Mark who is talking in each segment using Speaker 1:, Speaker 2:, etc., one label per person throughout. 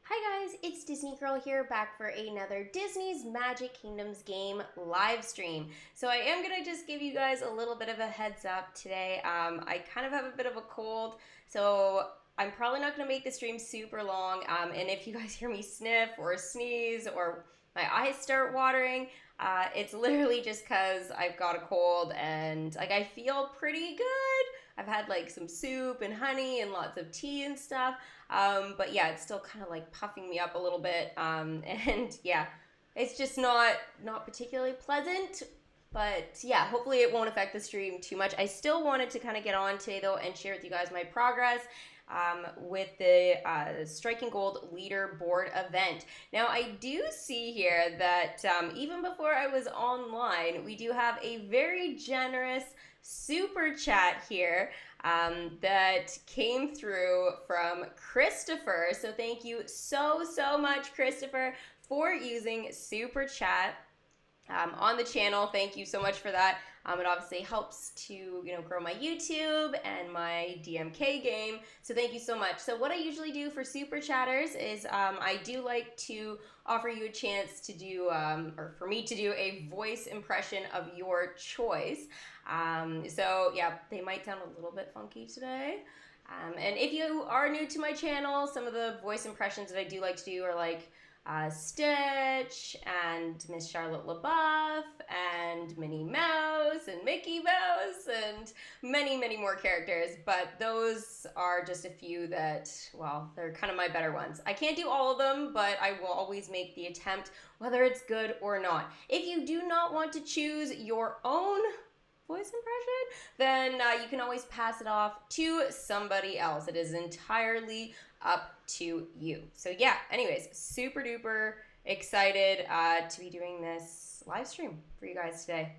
Speaker 1: Hi guys, it's Disney Girl here, back for another Disney's Magic Kingdoms game live stream. So I am going to just give you guys a little bit of a heads up today. I kind of have a bit of a cold, so I'm probably not going to make the stream super long. And if you guys hear me sniff or sneeze or my eyes start watering, it's literally just because I've got a cold and like I feel pretty good. I've had like some soup and honey and lots of tea and stuff. But yeah, it's still kind of like puffing me up a little bit. And yeah, it's just not particularly pleasant. But yeah, hopefully it won't affect the stream too much. I still wanted to kind of get on today though and share with you guys my progress with the Striking Gold leaderboard event. Now I do see here that even before I was online, we do have a very generous super chat here that came through from Christopher. So thank you so much, Christopher, for using super chat on the channel. Thank you so much for that. It obviously helps to grow my YouTube and my DMK game. So thank you so much. So what I usually do for super chatters is I do like to offer you a chance to do or for me to do a voice impression of your choice. So yeah, they might sound a little bit funky today. And if you are new to my channel, some of the voice impressions that I do like to do are like Stitch and Miss Charlotte LaBeouf and Minnie Mouse and Mickey Mouse and many more characters, but those are just a few that, well, they're kind of my better ones. I can't do all of them, but I will always make the attempt, whether it's good or not. If you do not want to choose your own voice impression, then you can always pass it off to somebody else. It is entirely up to you. So yeah, anyways, super duper excited to be doing this live stream for you guys today.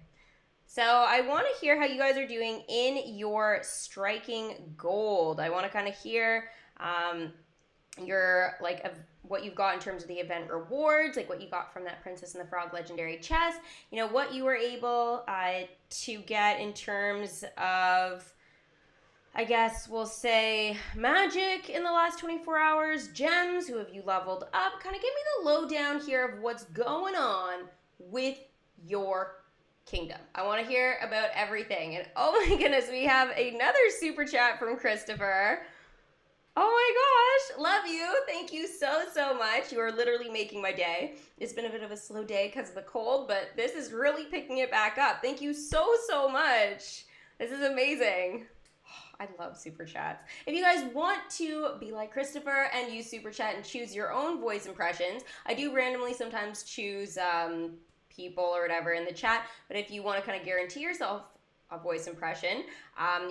Speaker 1: So I want to hear how you guys are doing in your Striking Gold. I want to kind of hear your what you've got in terms of the event rewards, like what you got from that Princess and the Frog legendary chest, what you were able to get in terms of, I guess we'll say, magic in the last 24 hours, gems, who have you leveled up. Kind of give me the lowdown here of what's going on with your kingdom. I want to hear about everything. And oh my goodness, we have another super chat from Christopher. Oh my gosh, love you. Thank you so much. You are literally making my day. It's been a bit of a slow day because of the cold, but this is really picking it back up. Thank you so much. This is amazing. I love super chats. If you guys want to be like Christopher and use super chat and choose your own voice impressions, I do randomly sometimes choose people or whatever in the chat, but if you want to kind of guarantee yourself a voice impression,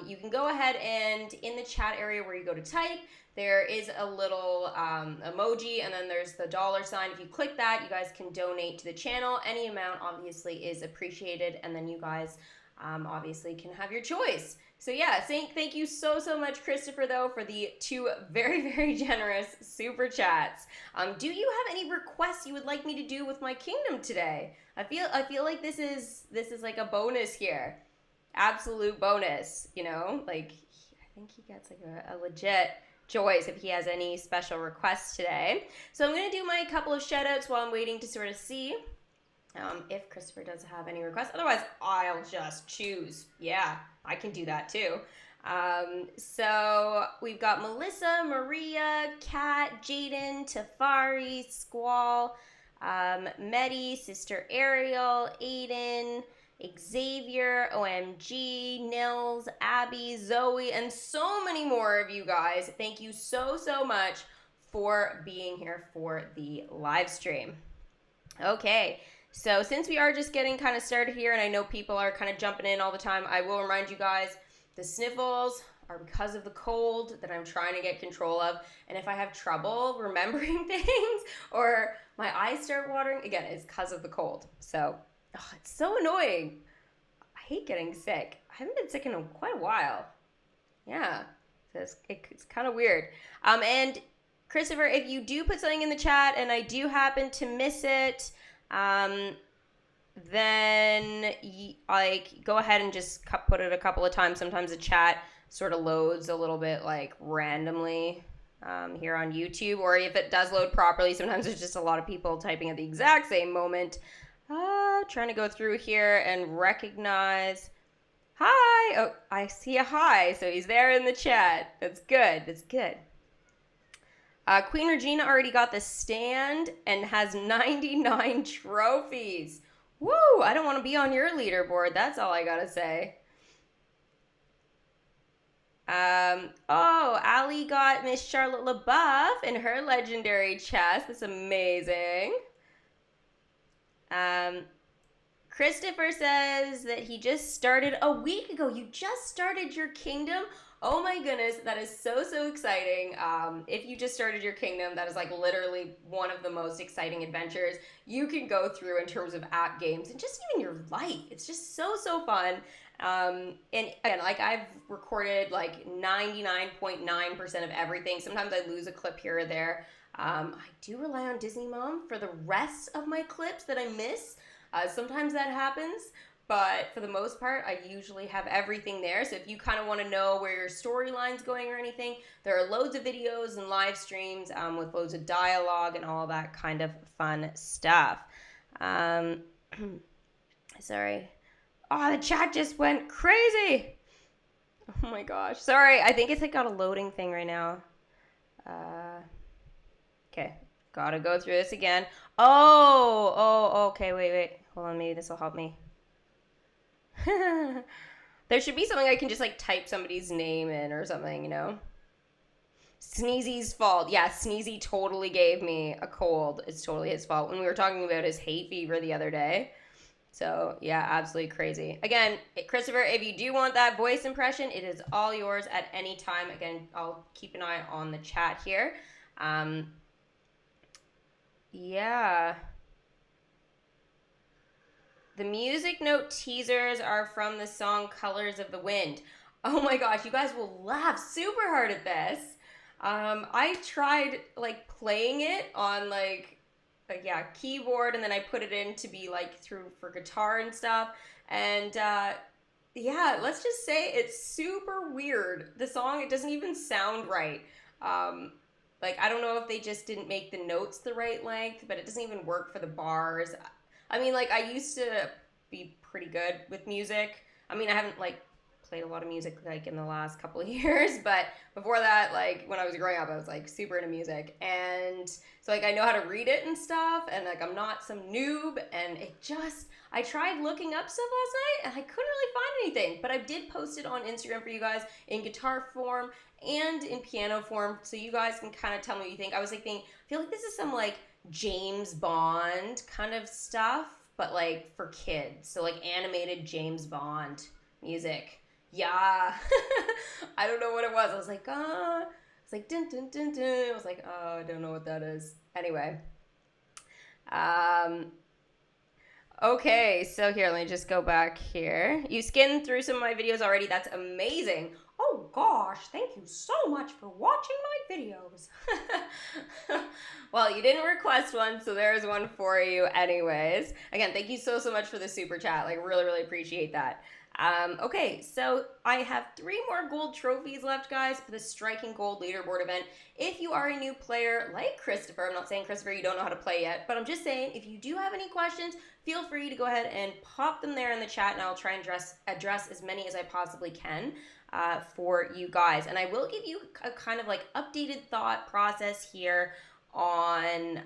Speaker 1: you can go ahead and in the chat area where you go to type, there is a little emoji and then there's the $sign. If you click that, you guys can donate to the channel. Any amount obviously is appreciated, and then you guys obviously can have your choice. So yeah, thank you so much, Christopher, though, for the two very generous super chats. Do you have any requests you would like me to do with my kingdom today? I feel like this is like a bonus here. Absolute bonus, like I think he gets like a legit choice if he has any special requests today. So I'm going to do my couple of shout outs while I'm waiting to sort of see if Christopher does have any requests. Otherwise, I'll just choose. Yeah, I can do that too. So we've got Melissa, Maria, Kat, Jaden, Tafari, Squall, Medi, Sister Ariel, Aiden, Xavier, OMG, Nils, Abby, Zoe, and so many more of you guys. Thank you so much for being here for the live stream. Okay, so since we are just getting kind of started here, and I know people are kind of jumping in all the time, I will remind you guys, the sniffles are because of the cold that I'm trying to get control of, and if I have trouble remembering things or my eyes start watering, again, it's because of the cold. So it's so annoying. I hate getting sick. I haven't been sick in quite a while. Yeah, so it's kind of weird. And Christopher, if you do put something in the chat and I do happen to miss it, then go ahead and just put it a couple of times. Sometimes the chat sort of loads a little bit like randomly. here on YouTube, or if it does load properly, sometimes there's just a lot of people typing at the exact same moment. Trying to go through here and recognize. Hi! Oh, I see a hi, so he's there in the chat. That's good, that's good. Queen Regina already got the stand and has 99 trophies. Woo! I don't want to be on your leaderboard, that's all I gotta say. Oh, Allie got Miss Charlotte LaBeouf in her legendary chest. That's amazing. Christopher says that he just started a week ago. You just started your kingdom? Oh my goodness, that is so exciting. If you just started your kingdom, that is like literally one of the most exciting adventures you can go through in terms of app games and just even your life. It's just so fun. And again, like I've recorded like 99.9% of everything. Sometimes I lose a clip here or there. I do rely on Disney Mom for the rest of my clips that I miss. Sometimes that happens, but for the most part, I usually have everything there. So if you kind of want to know where your storyline's going or anything, there are loads of videos and live streams with loads of dialogue and all that kind of fun stuff. Sorry. Oh, the chat just went crazy. Oh my gosh. Sorry, I think it's like got a loading thing right now. Okay, gotta go through this again. Oh, okay, wait. Hold on, maybe this will help me. There should be something I can just like type somebody's name in or something, you know? Sneezy's fault. Yeah, Sneezy totally gave me a cold. It's totally his fault when we were talking about his hay fever the other day. So, yeah, absolutely crazy. Again, Christopher, if you do want that voice impression, it is all yours at any time. Again, I'll keep an eye on the chat here. Yeah. The music note teasers are from the song Colors of the Wind. Oh my gosh, you guys will laugh super hard at this. I tried like playing it on keyboard, and then I put it in to be like through for guitar and stuff. And yeah, let's just say it's super weird. The song, it doesn't even sound right. Like, I don't know if they just didn't make the notes the right length, but it doesn't even work for the bars. I mean, like, I used to be pretty good with music. I mean, I haven't, like, played a lot of music, like, in the last couple of years, but before that, like, when I was growing up, I was, like, super into music. And so, like, I know how to read it and stuff, and, like, I'm not some noob, and it just, I tried looking up stuff last night, and I couldn't really find anything, but I did post it on Instagram for you guys in guitar form and in piano form, so you guys can kind of tell me what you think. I was, like, thinking, I feel like this is some, like, James Bond kind of stuff, but like for kids. So like animated James Bond music. Yeah. I don't know what it was. I was like, it's like dun dun dun dun. I was like, oh, I don't know what that is. Anyway. Okay, so here, let me just go back here. You skimmed through some of my videos already. That's amazing. Oh gosh, thank you so much for watching my videos. Well, you didn't request one, so there's one for you anyways. Again, thank you so much for the super chat. Like, really appreciate that. Okay, so I have 3 more gold trophies left, guys, for the Striking Gold leaderboard event. If you are a new player like Christopher, I'm not saying, Christopher, you don't know how to play yet, but I'm just saying, if you do have any questions, feel free to go ahead and pop them there in the chat, and I'll try and address as many as I possibly can for you guys. And I will give you a kind of like updated thought process here on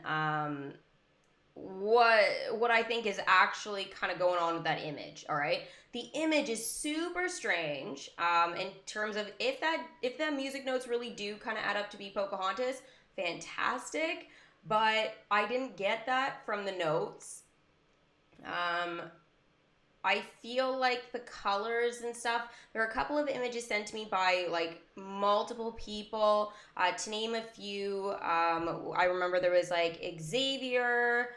Speaker 1: what I think is actually kind of going on with that image. All right, the image is super strange in terms of if that music notes really do kind of add up to be Pocahontas, fantastic, but I didn't get that from the notes. I feel like the colors and stuff, there are a couple of images sent to me by like multiple people. To name a few, I remember there was like Xavier,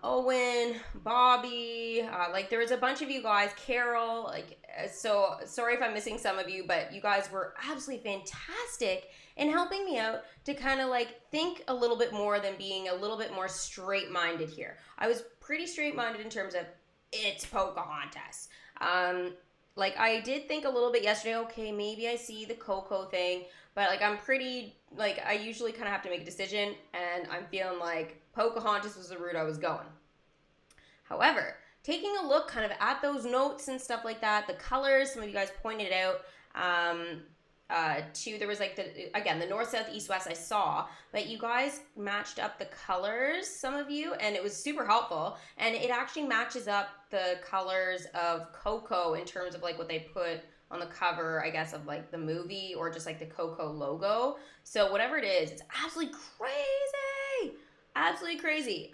Speaker 1: Owen, Bobby, like there was a bunch of you guys, Carol, like, so sorry if I'm missing some of you, but you guys were absolutely fantastic in helping me out to kind of like think a little bit more than being a little bit more straight-minded here. I was pretty straight-minded in terms of it's Pocahontas. Like I did think a little bit yesterday, okay, maybe I see the Coco thing, but like I'm pretty like, I usually kind of have to make a decision, and I'm feeling like Pocahontas was the route I was going. However, taking a look kind of at those notes and stuff like that, the colors, some of you guys pointed out, too, there was like the north, south, east, west I saw, but you guys matched up the colors, some of you, and it was super helpful, and it actually matches up the colors of Coco in terms of like what they put on the cover, I guess, of like the movie, or just like the Coco logo. So whatever it is, it's absolutely crazy.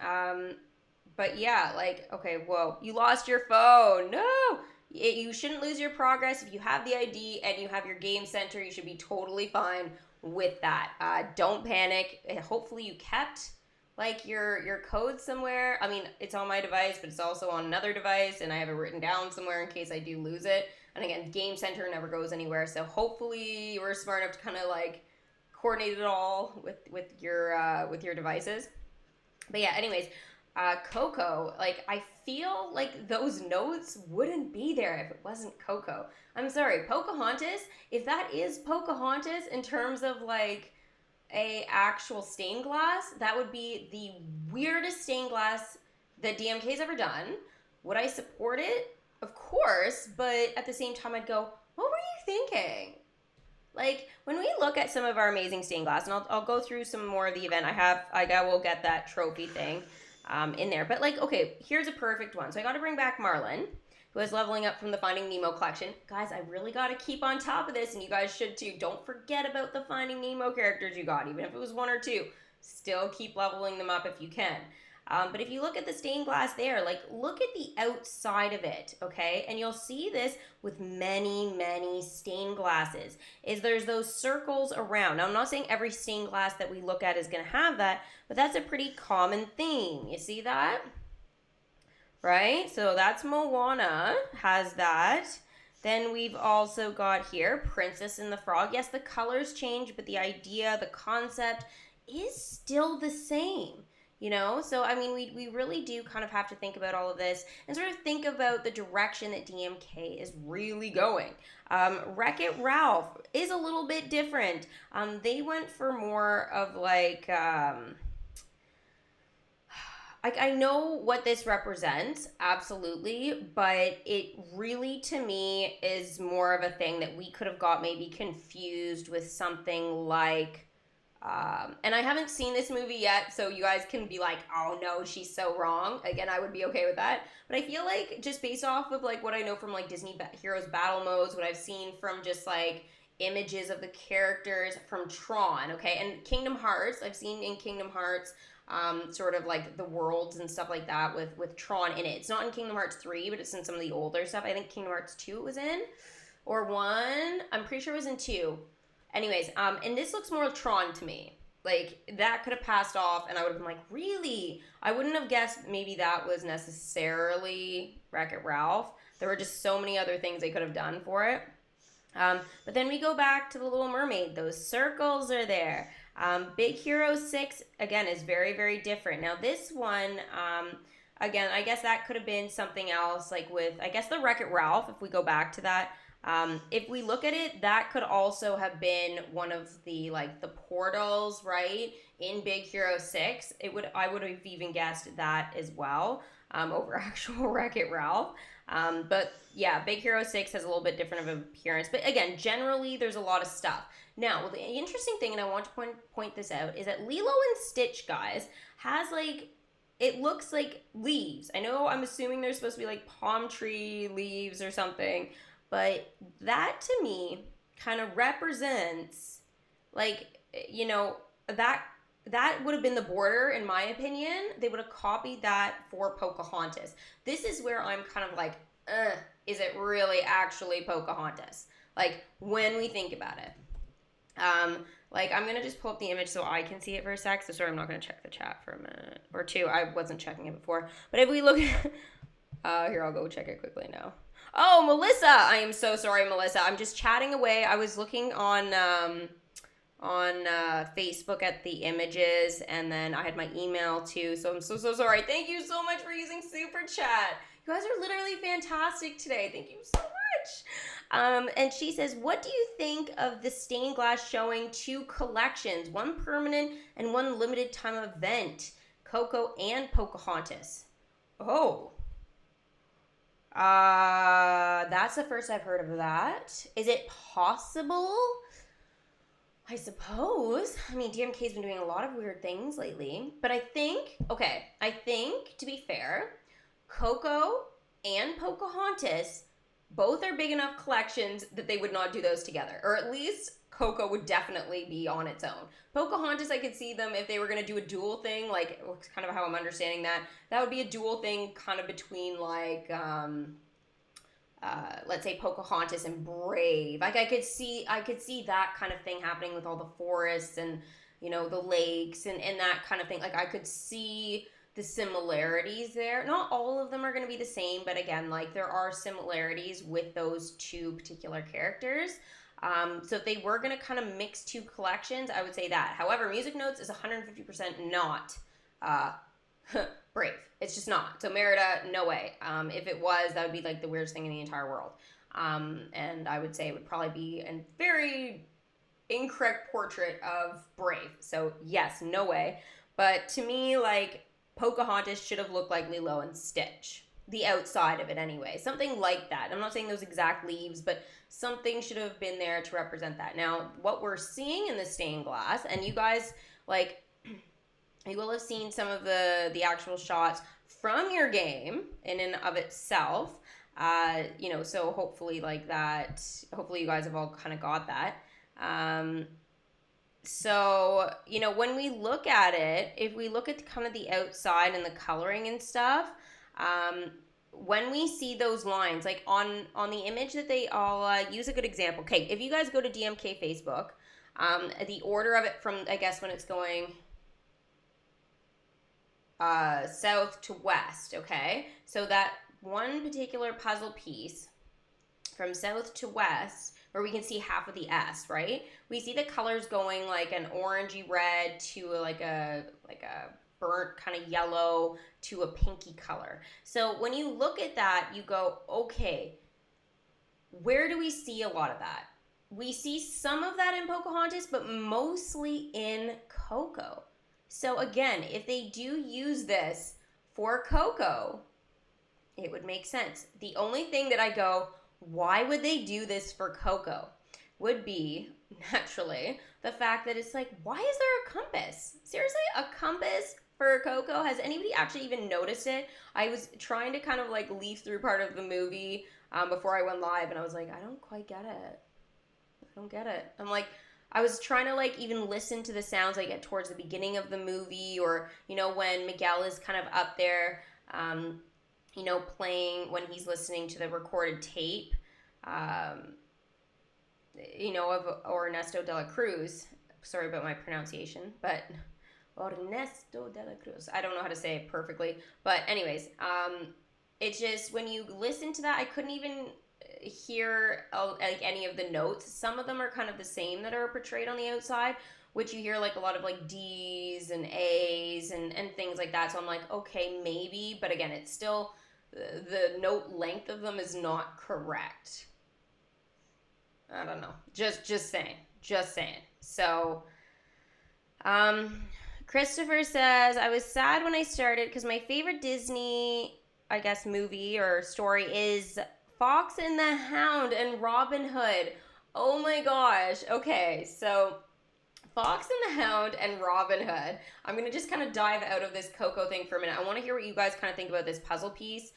Speaker 1: But yeah, like, okay, whoa, you lost your phone. No, you shouldn't lose your progress. If you have the ID and you have your game center, you should be totally fine with that. Don't panic. Hopefully you kept like your code somewhere. I mean, it's on my device, but it's also on another device, and I have it written down somewhere in case I do lose it. And again, game center never goes anywhere, so hopefully you were smart enough to kind of like coordinate it all with your devices. But yeah, anyways, Coco, like, I feel like those notes wouldn't be there if it wasn't Coco. I'm sorry, Pocahontas, if that is Pocahontas in terms of like a actual stained glass, that would be the weirdest stained glass that DMK's ever done. Would I support it? Of course, but at the same time I'd go, what were you thinking? Like, when we look at some of our amazing stained glass, and I'll go through some more of the event, I will get that trophy thing in there. But like, okay, here's a perfect one. So I got to bring back Marlin, who is leveling up from the Finding Nemo collection. Guys, I really got to keep on top of this, and you guys should too. Don't forget about the Finding Nemo characters you got, even if it was 1 or 2. Still keep leveling them up if you can. But if you look at the stained glass there, like, look at the outside of it, okay? And you'll see this with many, many stained glasses, is there's those circles around. Now, I'm not saying every stained glass that we look at is going to have that, but that's a pretty common thing. You see that? Right? So that's Moana, has that. Then we've also got here Princess and the Frog. Yes, the colors change, but the idea, the concept is still the same. You know, so I mean, we really do kind of have to think about all of this and sort of think about the direction that DMK is really going. Wreck-It Ralph is a little bit different. They went for more of like, I know what this represents, absolutely, but it really, to me, is more of a thing that we could have got maybe confused with something like, and I haven't seen this movie yet, so you guys can be like, oh no, she's so wrong. Again, I would be okay with that. But I feel like just based off of like what I know from like Disney Heroes battle modes, what I've seen from just like images of the characters from Tron, okay? And Kingdom Hearts, I've seen in Kingdom Hearts, sort of like the worlds and stuff like that with Tron in it. It's not in Kingdom Hearts 3, but it's in some of the older stuff. I think Kingdom Hearts 2 it was in, or 1. I'm pretty sure it was in 2. Anyways, and this looks more Tron to me. Like, that could have passed off, and I would have been like, really? I wouldn't have guessed maybe that was necessarily Wreck-It Ralph. There were just so many other things they could have done for it. But then we go back to The Little Mermaid. Those circles are there. Big Hero 6, again, is very, very different. Now, this one, again, I guess that could have been something else, like with, I guess, the Wreck-It Ralph, if we go back to that. If we look at it, that could also have been one of the, like, the portals, right, in Big Hero 6. I would have even guessed that as well, over actual Wreck-It Ralph. But yeah, Big Hero 6 has a little bit different of an appearance. But again, generally, there's a lot of stuff. Now, the interesting thing, and I want to point this out, is that Lilo and Stitch, guys, has, like, it looks like leaves. I know, I'm assuming they're supposed to be, like, palm tree leaves or something. But that, to me, kind of represents, like, you know, that would have been the border, in my opinion. They would have copied that for Pocahontas. This is where I'm kind of like, is it really actually Pocahontas? Like, when we think about it. Like, I'm going to just pull up the image so I can see it for a sec. So, sorry, I'm not going to check the chat for a minute or two. I wasn't checking it before. But if we look at... here, I'll go check it quickly now. Oh, Melissa! I am so sorry, Melissa. I'm just chatting away. I was looking on Facebook at the images, and then I had my email too, so I'm so sorry. Thank you so much for using Super Chat. You guys are literally fantastic today. Thank you so much. And she says, what do you think of the stained glass showing two collections, one permanent and one limited time event, Coco and Pocahontas? Oh, that's the first I've heard of that. Is it possible? I suppose. I mean, DMK's been doing a lot of weird things lately. But I think, to be fair, Coco and Pocahontas both are big enough collections that they would not do those together. Or at least Coco would definitely be on its own. Pocahontas, I could see them if they were going to do a dual thing, like, kind of how I'm understanding that. That would be a dual thing kind of between, like, let's say Pocahontas and Brave. Like I could see that kind of thing happening with all the forests and, you know, the lakes and that kind of thing. Like I could see the similarities there. Not all of them are going to be the same, but again, like there are similarities with those two particular characters. So if they were going to kind of mix two collections, I would say that. However, Music Notes is 150% not Brave. It's just not. So Merida, no way. If it was, that would be like the weirdest thing in the entire world. And I would say it would probably be a very incorrect portrait of Brave. So yes, no way. But to me, like Pocahontas should have looked like Lilo and Stitch. The outside of it anyway. Something like that. I'm not saying those exact leaves, but something should have been there to represent that. Now, what we're seeing in the stained glass, and you guys, like, you will have seen some of the actual shots from your game in and of itself. You know, so hopefully like that, hopefully you guys have all kind of got that. So, you know, when we look at it, if we look at kind of the outside and the coloring and stuff, when we see those lines, like on the image that they all use a good example. Okay, if you guys go to DMK Facebook, the order of it from, I guess, when it's going south to west, okay? So that one particular puzzle piece from south to west, where we can see half of the S, right? We see the colors going like an orangey red to like a burnt kind of yellow to a pinky color. So when you look at that, you go, okay, where do we see a lot of that? We see some of that in Pocahontas, but mostly in Coco. So again, if they do use this for Coco, it would make sense. The only thing that I go, why would they do this for Coco, would be, naturally, the fact that it's like, why is there a compass? Seriously, a compass for Coco? Has anybody actually even noticed it? I was trying to kind of like leaf through part of the movie before I went live, and I was like, I don't quite get it. I don't get it. I'm like, I was trying to like even listen to the sounds like towards the beginning of the movie, or, you know, when Miguel is kind of up there, you know, playing when he's listening to the recorded tape, you know, of Ernesto de la Cruz. Sorry about my pronunciation, but Ernesto de la Cruz. I don't know how to say it perfectly, but anyways, it's just when you listen to that, I couldn't even hear like any of the notes. Some of them are kind of the same that are portrayed on the outside, which you hear like a lot of like D's and A's and things like that. So I'm like, okay, maybe, but again, it's still, the note length of them is not correct. I don't know. Just saying. So, Christopher says, I was sad when I started because my favorite Disney, I guess, movie or story is Fox and the Hound and Robin Hood. Oh my gosh. Okay, so Fox and the Hound and Robin Hood. I'm going to just kind of dive out of this Coco thing for a minute. I want to hear what you guys kind of think about this puzzle piece,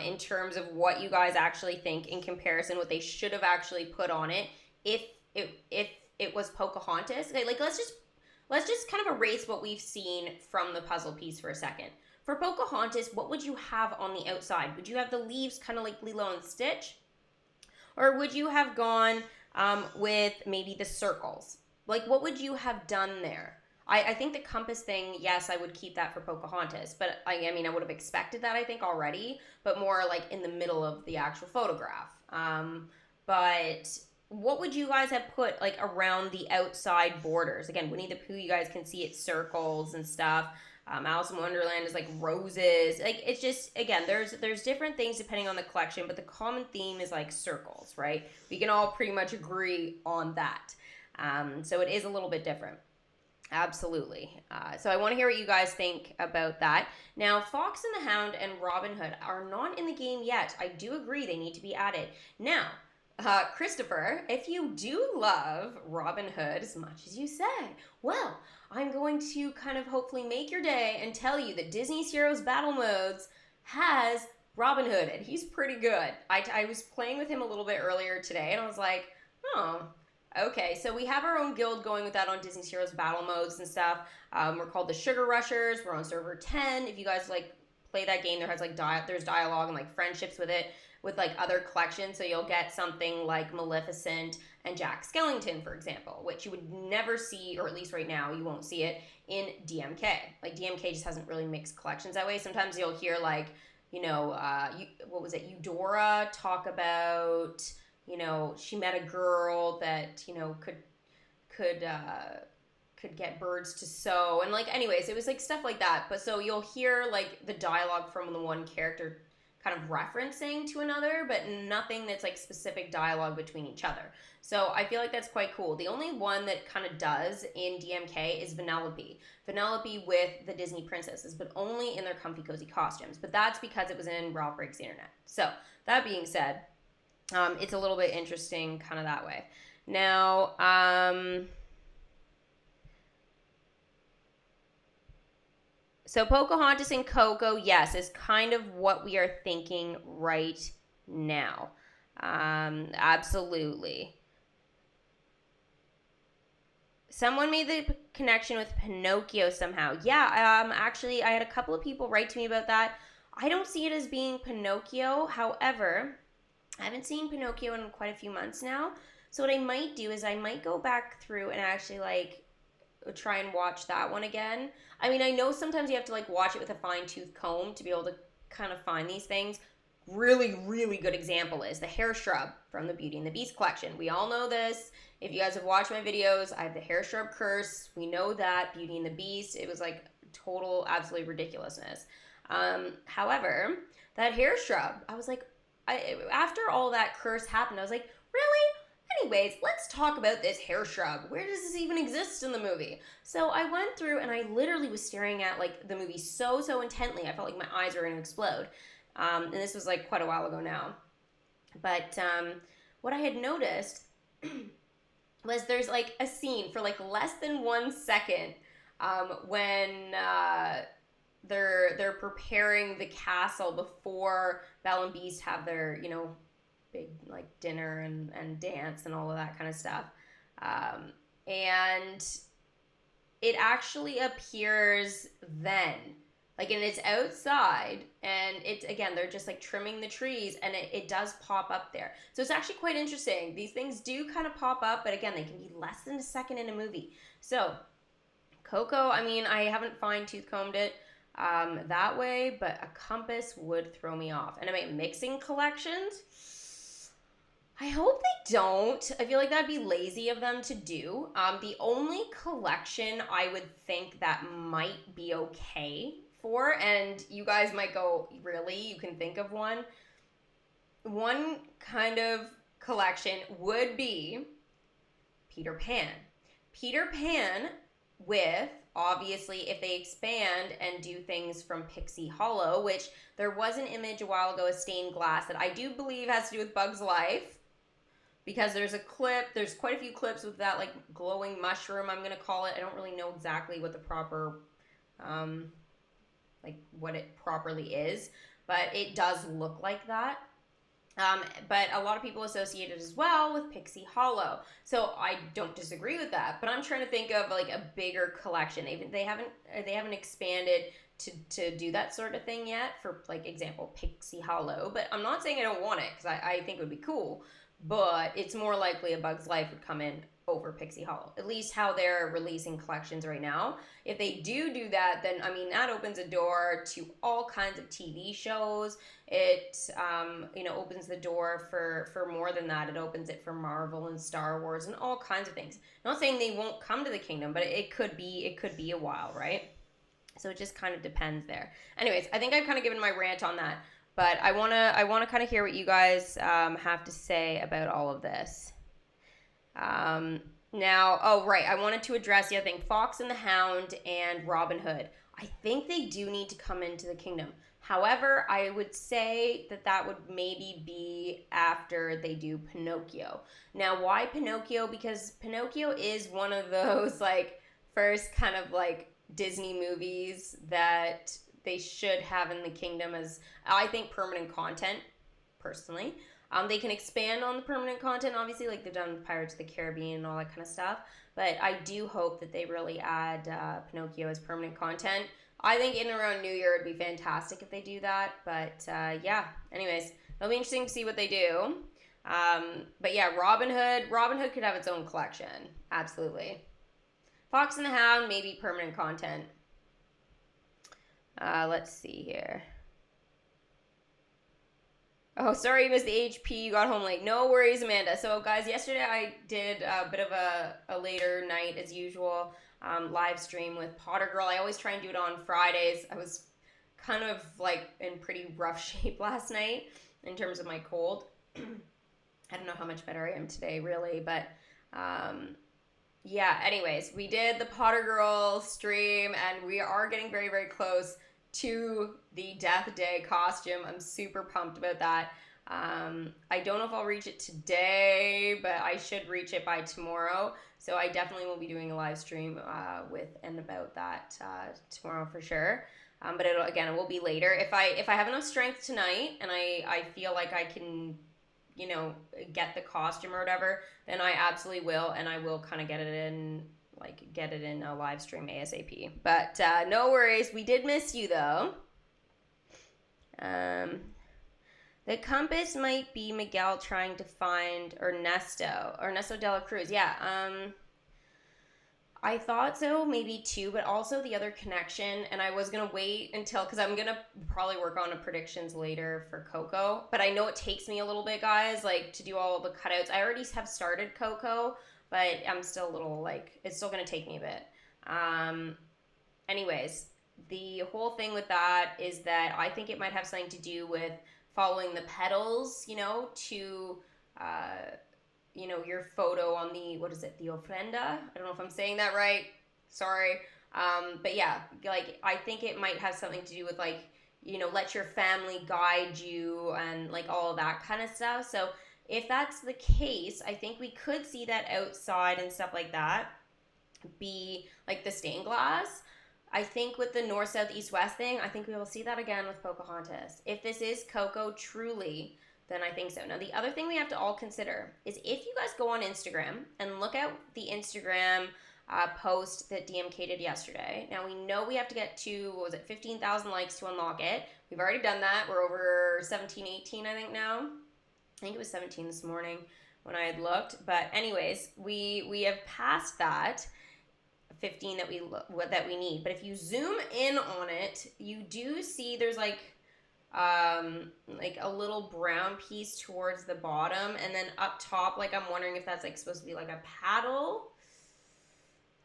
Speaker 1: in terms of what you guys actually think in comparison, what they should have actually put on it if it was Pocahontas. Okay, like let's just kind of erase what we've seen from the puzzle piece for a second. For Pocahontas, what would you have on the outside? Would you have the leaves kind of like Lilo and Stitch? Or would you have gone with maybe the circles? Like, what would you have done there? I think the compass thing, yes, I would keep that for Pocahontas. But, I mean, I would have expected that, I think, already. But more, like, in the middle of the actual photograph. But what would you guys have put like around the outside borders? Again, Winnie the Pooh, you guys can see it's circles and stuff. Alice in Wonderland is like roses. Like it's just, again, there's different things depending on the collection, but the common theme is like circles, right? We can all pretty much agree on that. So it is a little bit different. Absolutely. So I want to hear what you guys think about that. Now, Fox and the Hound and Robin Hood are not in the game yet. I do agree they need to be added. Now, Christopher, if you do love Robin Hood as much as you say, well, I'm going to kind of hopefully make your day and tell you that Disney's Heroes Battle Modes has Robin Hood, and he's pretty good. I was playing with him a little bit earlier today, and I was like, oh, okay. So we have our own guild going with that on Disney's Heroes Battle Modes and stuff. We're called the Sugar Rushers. We're on server 10. If you guys like play that game, there has like there's dialogue and like friendships with it, with like other collections. So you'll get something like Maleficent and Jack Skellington, for example, which you would never see, or at least right now you won't see it in DMK. Like DMK just hasn't really mixed collections that way. Sometimes you'll hear like, you know, what was it, Eudora talk about, you know, she met a girl that, you know, could get birds to sew, and like, anyways, it was like stuff like that. But so you'll hear like the dialogue from the one character kind of referencing to another, but nothing that's like specific dialogue between each other. So I feel like that's quite cool. The only one that kind of does in DMK is Vanellope. Vanellope with the Disney princesses, but only in their comfy cozy costumes. But that's because it was in Ralph Breaks the Internet. So that being said, it's a little bit interesting kind of that way. Now, so Pocahontas and Coco, yes, is kind of what we are thinking right now. Absolutely. Someone made the connection with Pinocchio somehow. Yeah, actually, I had a couple of people write to me about that. I don't see it as being Pinocchio. However, I haven't seen Pinocchio in quite a few months now. So what I might do is I might go back through and actually like try and watch that one again. I mean, I know sometimes you have to like watch it with a fine-tooth comb to be able to kind of find these things. Really, really good example is the hair shrub from the Beauty and the Beast collection. We all know this. If you guys have watched my videos, I have the hair shrub curse. We know that. Beauty and the Beast, it was like total, absolutely ridiculousness. However, that hair shrub, I was like, after all that curse happened, I was like, really? Anyways, let's talk about this hair shrub. Where does this even exist in the movie? So I went through and I literally was staring at like the movie so intently. I felt like my eyes were going to explode. And this was like quite a while ago now. But what I had noticed was there's like a scene for like less than 1 second when they're preparing the castle before Belle and Beast have their, you know, big like dinner and dance and all of that kind of stuff. And it actually appears then. Like, and it's outside, and it's, again, they're just like trimming the trees, and it does pop up there. So it's actually quite interesting. These things do kind of pop up, but again, they can be less than a second in a movie. So Coco, I mean, I haven't fine-tooth combed it that way, but a compass would throw me off. And I mean, mixing collections, I hope they don't. I feel like that'd be lazy of them to do. The only collection I would think that might be okay for, and you guys might go, really? You can think of one? One kind of collection would be Peter Pan. Peter Pan with, obviously, if they expand and do things from Pixie Hollow, which there was an image a while ago of stained glass that I do believe has to do with Bug's Life, because there's a clip, there's quite a few clips with that like glowing mushroom, I'm going to call it. I don't really know exactly what the proper, like what it properly is, but it does look like that. But a lot of people associate it as well with Pixie Hollow. So I don't disagree with that, but I'm trying to think of like a bigger collection. Even they haven't expanded to do that sort of thing yet, for like example, Pixie Hollow. But I'm not saying I don't want it, because I think it would be cool. But it's more likely A Bug's Life would come in over Pixie Hollow, at least how they're releasing collections right now. If they do that, then I mean that opens a door to all kinds of TV shows. It opens the door for more than that. It opens it for Marvel and Star Wars and all kinds of things. Not saying they won't come to the kingdom, but it could be a while, right? So it just kind of depends there. Anyways, I think I've kind of given my rant on that, but I wanna kind of hear what you guys have to say about all of this. Now, oh right, I wanted to address the other thing: Fox and the Hound and Robin Hood. I think they do need to come into the kingdom. However, I would say that would maybe be after they do Pinocchio. Now, why Pinocchio? Because Pinocchio is one of those like first kind of like Disney movies that they should have in the kingdom as, I think, permanent content, personally. They can expand on the permanent content, obviously, like they've done with Pirates of the Caribbean and all that kind of stuff. But I do hope that they really add Pinocchio as permanent content. I think in and around New Year it'd be fantastic if they do that. But yeah, anyways, it'll be interesting to see what they do. But yeah, Robin Hood could have its own collection. Absolutely. Fox and the Hound, maybe permanent content. Let's see here. Oh, sorry you missed the HP. You got home late. No worries, Amanda. So, guys, yesterday I did a bit of a later night, as usual, live stream with Potter Girl. I always try and do it on Fridays. I was kind of, like, in pretty rough shape last night in terms of my cold. I don't know how much better I am today, really, but... yeah, anyways, we did the Potter Girl stream, and we are getting very, very close to the Death Day costume. I'm super pumped about that. I don't know if I'll reach it today, but I should reach it by tomorrow. So I definitely will be doing a live stream with and about that tomorrow for sure. But it will be later. If I have enough strength tonight and I feel like I can, get the costume or whatever, then I absolutely will, and I will kind of get it in a live stream ASAP. But no worries, we did miss you though. The compass might be Miguel trying to find Ernesto de la Cruz. Yeah, I thought so, maybe too, but also the other connection, and I was going to wait until, because I'm going to probably work on a predictions later for Coco, but I know it takes me a little bit, guys, like, to do all the cutouts. I already have started Coco, but I'm still a little, like, it's still going to take me a bit. Anyways, the whole thing with that is that I think it might have something to do with following the petals, to... your photo on the, the ofrenda? I don't know if I'm saying that right. Sorry. But yeah, like, I think it might have something to do with, like, let your family guide you and, like, all of that kind of stuff. So if that's the case, I think we could see that outside and stuff like that be, like, the stained glass. I think with the north, south, east, west thing, I think we will see that again with Pocahontas. If this is Coco truly, then I think so. Now, the other thing we have to all consider is if you guys go on Instagram and look at the Instagram post that DMK did yesterday. Now, we know we have to get to, 15,000 likes to unlock it. We've already done that. We're over 17, 18, I think now. I think it was 17 this morning when I had looked. But anyways, we have passed that 15 that we need. But if you zoom in on it, you do see there's like a little brown piece towards the bottom, and then up top, like, I'm wondering if that's, like, supposed to be like a paddle.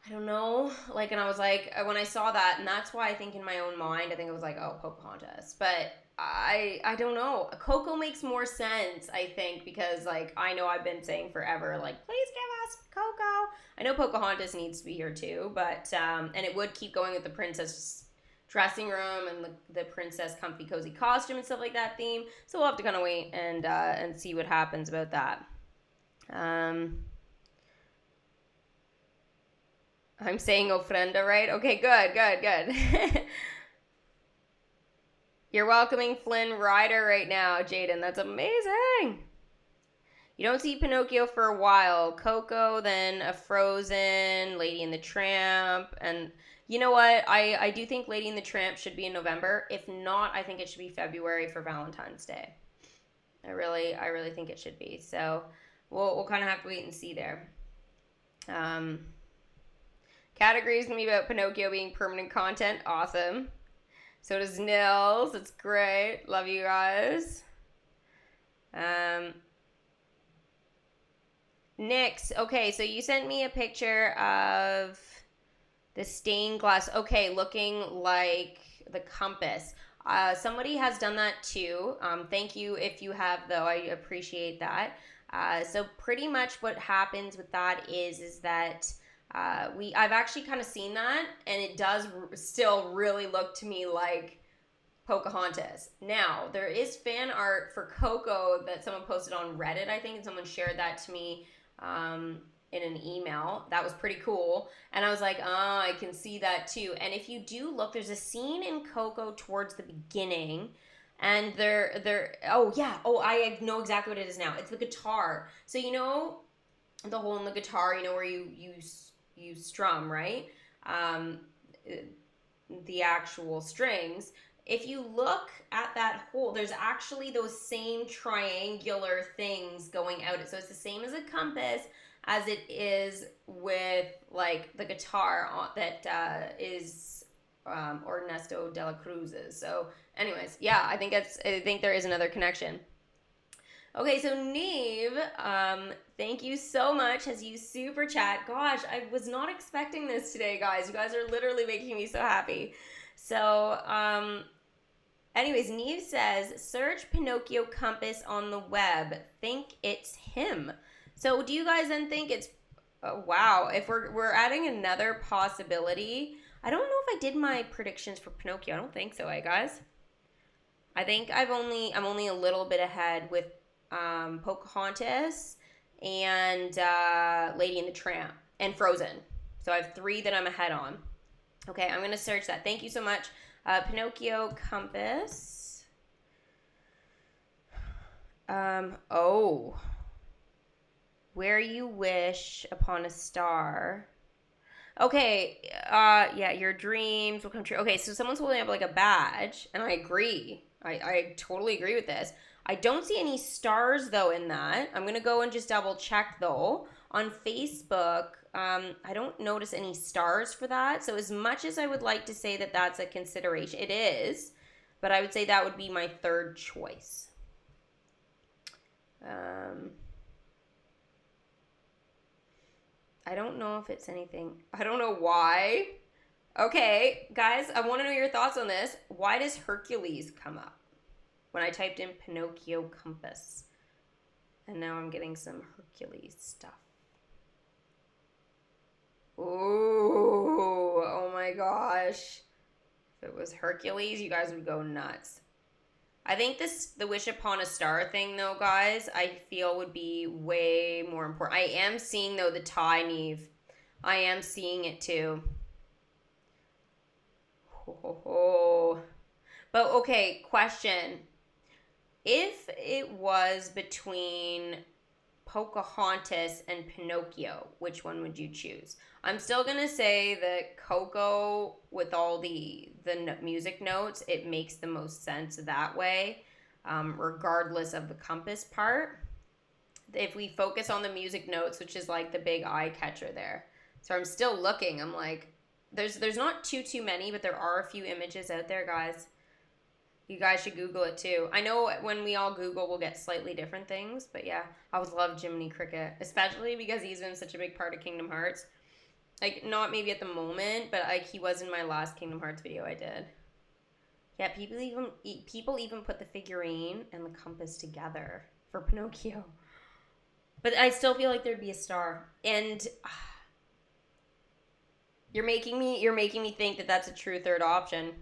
Speaker 1: I don't know. Like, and I was like, when I saw that, and that's why I think in my own mind, I think I was like, oh, Pocahontas. But I don't know. Coco makes more sense, I think, because, like, I know I've been saying forever, like, please give us Coco. I know Pocahontas needs to be here too, but, and it would keep going with the princess dressing room and the princess comfy cozy costume and stuff like that theme. So we'll have to kind of wait and see what happens about that. I'm saying ofrenda, right? Okay, good. You're welcoming Flynn Rider right now, Jaden. That's amazing. You don't see Pinocchio for a while. Coco, then a Frozen, Lady and the Tramp, and... You know what? I do think Lady and the Tramp should be in November. If not, I think it should be February for Valentine's Day. I really think it should be. So we'll kind of have to wait and see there. Um, categories gonna be about Pinocchio being permanent content. Awesome. So does Nils. It's great. Love you guys. Nyx. Okay, so you sent me a picture of the stained glass. Okay, looking like the compass. Somebody has done that too. Thank you if you have, though. I appreciate that. So pretty much what happens with that is that I've actually kind of seen that, and it does still really look to me like Pocahontas. Now, there is fan art for Coco that someone posted on Reddit, I think, and someone shared that to me in an email. That was pretty cool. And I was like, I can see that too. And if you do look, there's a scene in Coco towards the beginning. And I know exactly what it is now. It's the guitar. So you know the hole in the guitar, where you strum, right? The actual strings. If you look at that hole, there's actually those same triangular things going out. So it's the same as a compass as it is with like the guitar that is Ernesto de la Cruz's. So anyways, yeah, I think there is another connection. Okay, so Neve, thank you so much. Has you super chat. Gosh, I was not expecting this today, guys. You guys are literally making me so happy. So, anyways, Neve says, search Pinocchio compass on the web. Think it's him. So do you guys then think it's, wow, if we're adding another possibility. I don't know if I did my predictions for Pinocchio. I don't think so, guys. I think I'm only a little bit ahead with Pocahontas and Lady and the Tramp and Frozen. So I have 3 that I'm ahead on. Okay, I'm going to search that. Thank you so much. Pinocchio compass. Where you wish upon a star. Okay, yeah, your dreams will come true. Okay, so someone's holding up like a badge, and I agree. I totally agree with this. I don't see any stars, though, in that. I'm going to go and just double check, though. On Facebook, I don't notice any stars for that. So as much as I would like to say that that's a consideration, it is. But I would say that would be my 3rd choice. I don't know if it's anything. I don't know why. Okay, guys, I want to know your thoughts on this. Why does Hercules come up when I typed in Pinocchio compass? And now I'm getting some Hercules stuff. Ooh, oh my gosh. If it was Hercules, you guys would go nuts. I think the wish upon a star thing, though, guys, I feel would be way more important. I am seeing, though, the tie, Neve. I am seeing it, too. But, okay, question. If it was between Pocahontas and Pinocchio, which one would you choose? I'm still going to say that Coco, with all the music notes, it makes the most sense that way, regardless of the compass part. If we focus on the music notes, which is like the big eye catcher there. So I'm still looking. I'm like, there's not too many, but there are a few images out there, guys. You guys should Google it too. I know when we all Google, we'll get slightly different things. But yeah, I always love Jiminy Cricket. Especially because he's been such a big part of Kingdom Hearts. Like, not maybe at the moment, but like he was in my last Kingdom Hearts video I did. Yeah, people even put the figurine and the compass together for Pinocchio. But I still feel like there'd be a star. And you're making me think that that's a true 3rd option.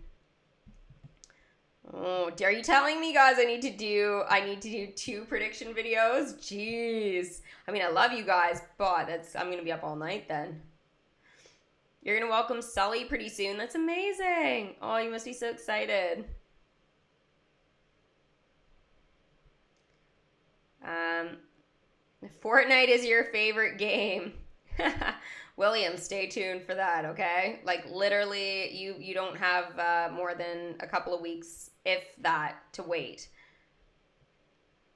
Speaker 1: Oh, are you telling me, guys, I need to do 2 prediction videos? Jeez. I mean, I love you guys, but I'm going to be up all night then. You're going to welcome Sully pretty soon. That's amazing. Oh, you must be so excited. Fortnite is your favorite game. William, stay tuned for that, okay? Like, literally, you don't have more than a couple of weeks, if that, to wait.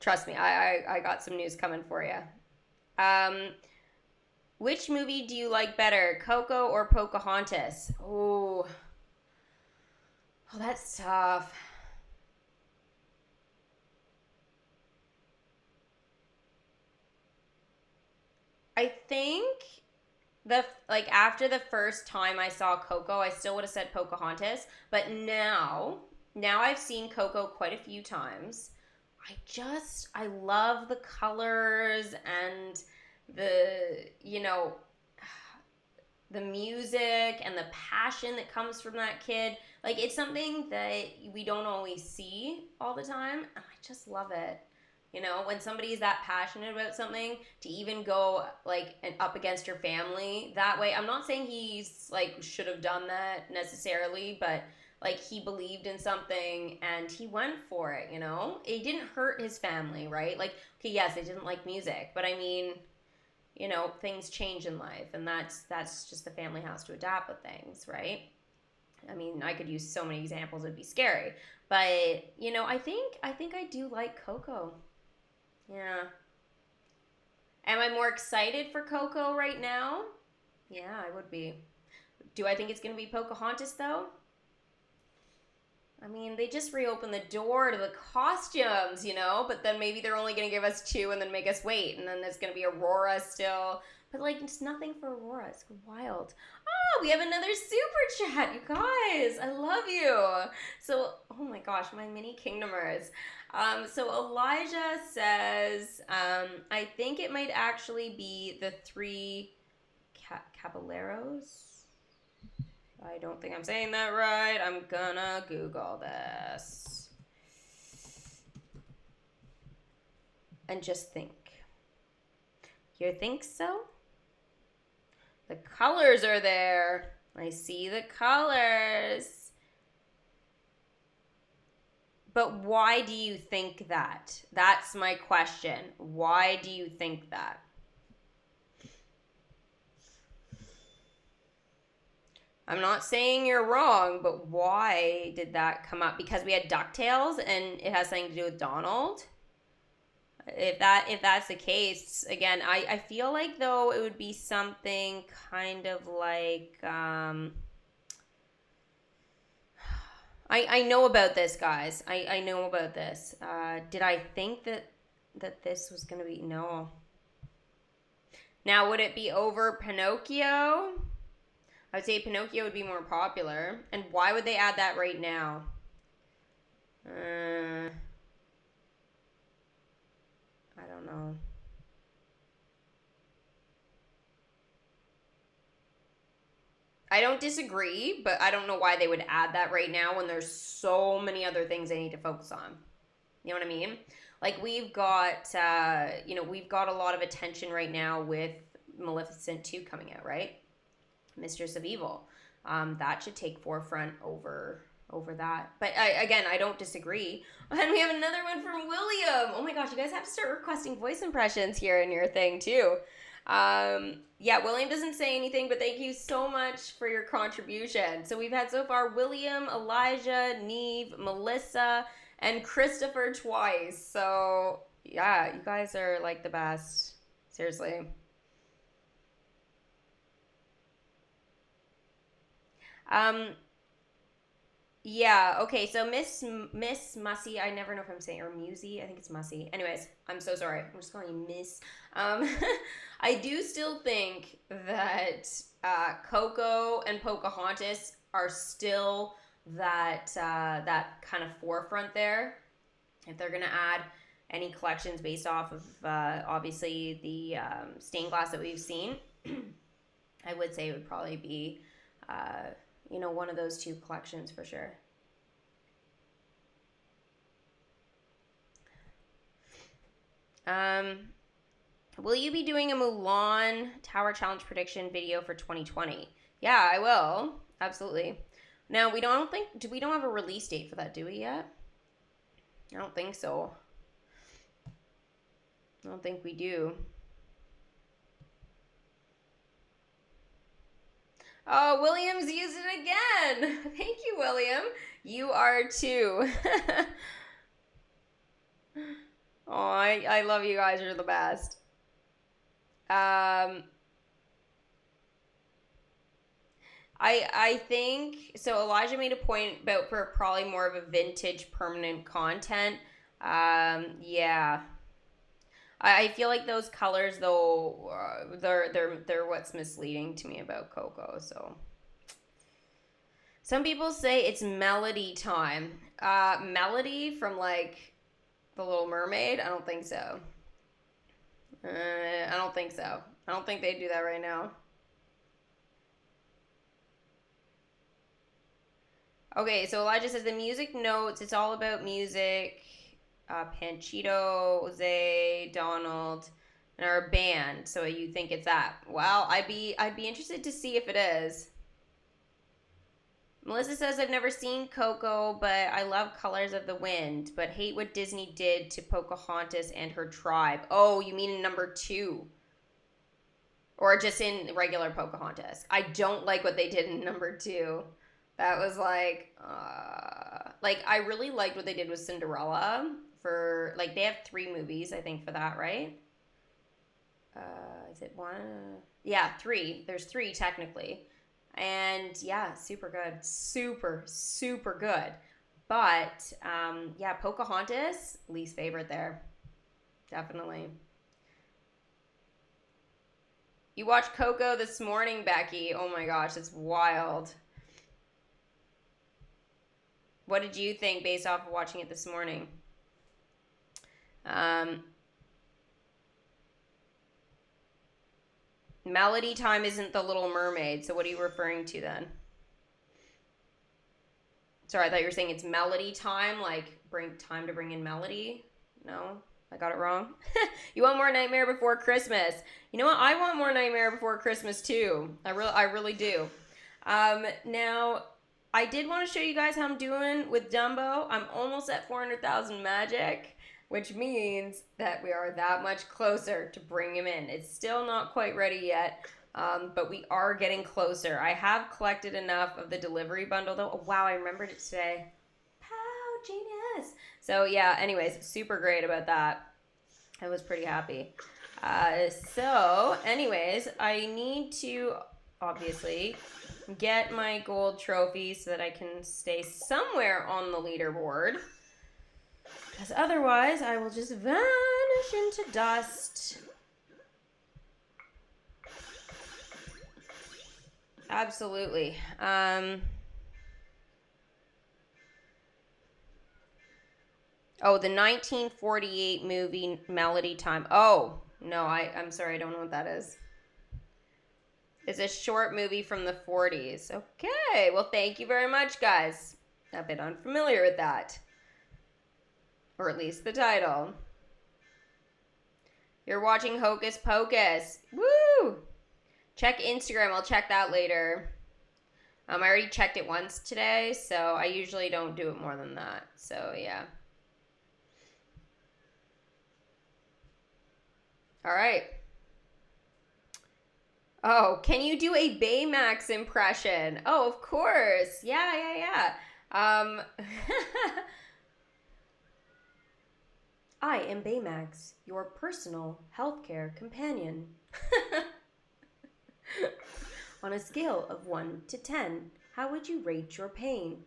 Speaker 1: Trust me, I got some news coming for you. Which movie do you like better, Coco or Pocahontas? Oh, that's tough. I think after the first time I saw Coco, I still would have said Pocahontas, but now I've seen Coco quite a few times. I love the colors and the, the music and the passion that comes from that kid. Like, it's something that we don't always see all the time, and I just love it. When somebody's that passionate about something, to even go like and up against your family that way. I'm not saying he's like should have done that necessarily, but like he believed in something and he went for it. It didn't hurt his family, right? Like, okay, yes, they didn't like music, but I mean, things change in life, and that's just the family has to adapt with things, right? I mean, I could use so many examples, it'd be scary. But, I think I do like Coco. Yeah. Am I more excited for Coco right now? Yeah, I would be. Do I think it's going to be Pocahontas though? I mean, they just reopened the door to the costumes, but then maybe they're only going to give us two and then make us wait. And then there's going to be Aurora still. But, like, it's nothing for Aurora. It's wild. Oh, we have another super chat, you guys. I love you. So, oh my gosh, my mini kingdomers. So Elijah says, I think it might actually be the three caballeros. I don't think I'm saying that right. I'm gonna Google this. And just think. You think so? The colors are there. I see the colors. But why do you think that? That's my question. Why do you think that? I'm not saying you're wrong, but why did that come up? Because we had DuckTales and it has something to do with Donald? If that's the case, again, I feel like though it would be something kind of like I know about this, guys. I know about this. Did I think that this was gonna be no. Now would it be over Pinocchio? I would say Pinocchio would be more popular. And why would they add that right now? I don't know. I don't disagree, but I don't know why they would add that right now when there's so many other things they need to focus on. You know what I mean? Like we've got a lot of attention right now with Maleficent 2 coming out, right? Mistress of Evil. That should take forefront over that. But I don't disagree. And we have another one from William. Oh my gosh, you guys have to start requesting voice impressions here in your thing too. Yeah, William doesn't say anything, but thank you so much for your contribution. So we've had so far William, Elijah, Neve, Melissa, and Christopher twice. So yeah, you guys are like the best. Seriously. Yeah, okay, so Miss Mussy, I never know if I'm saying, or Musy, I think it's Mussy. Anyways, I'm so sorry. I'm just calling you Miss. I do still think that Coco and Pocahontas are still that kind of forefront there. If they're gonna add any collections based off of obviously the stained glass that we've seen, I would say it would probably be one of those two collections for sure. Will you be doing a Mulan Tower Challenge prediction video for 2020? Yeah, I will. Absolutely. Now, we don't have a release date for that, do we yet? I don't think so. I don't think we do. Oh, William's used it again. Thank you, William. You are too. Oh, I love you guys. You're the best. I think so. Elijah made a point about for probably more of a vintage permanent content. Yeah, I feel like those colors though, they're what's misleading to me about Coco. So some people say it's melody time. Melody from like the Little Mermaid. I don't think so. I don't think so. I don't think they do that right now. Okay, so Elijah says the music notes. It's all about music. Panchito, Jose, Donald, and our band. So you think it's that? Well, I'd be interested to see if it is. Melissa says I've never seen Coco, but I love Colors of the Wind, but hate what Disney did to Pocahontas and her tribe. Oh, you mean in number two? Or just in regular Pocahontas? I don't like what they did in number two. That was like I really liked what they did with Cinderella. For like they have three movies, I think, for that, right? Is it one? Yeah, three. There's three technically. And yeah, super good. Super good. But yeah, Pocahontas, least favorite there. Definitely. You watched Coco this morning, Becky. Oh my gosh, it's wild. What did you think based off of watching it this morning? Um, Melody Time isn't the Little Mermaid, so what are you referring to then? Sorry, I thought you were saying it's Melody Time, like bring time to bring in melody. No, I got it wrong. You want more Nightmare Before Christmas? You know what? I want more Nightmare Before Christmas too. I really do. Now I did want to show you guys how I'm doing with Dumbo. I'm almost at 400,000 magic, which means that we are that much closer to bring him in. It's still not quite ready yet, but we are getting closer. I have collected enough of the delivery bundle, though. Oh, wow, I remembered it today. Pow, genius. So, yeah, anyways, super great about that. I was pretty happy. So, anyways, I need to, obviously, get my gold trophy so that I can stay somewhere on the leaderboard. Because otherwise, I will just vanish into dust. Absolutely. Oh, the 1948 movie Melody Time. Oh, no, I'm sorry, I don't know what that is. It's a short movie from the 40s. Okay, well, thank you very much, guys. A bit unfamiliar with that. Or at least the title. You're watching Hocus Pocus. Woo! Check Instagram. I'll check that later. I already checked it once today, so I usually don't do it more than that. So, yeah. All right. Oh, can you do a Baymax impression? Oh, of course. Yeah. I am Baymax, your personal healthcare companion. On a scale of 1 to 10, how would you rate your pain?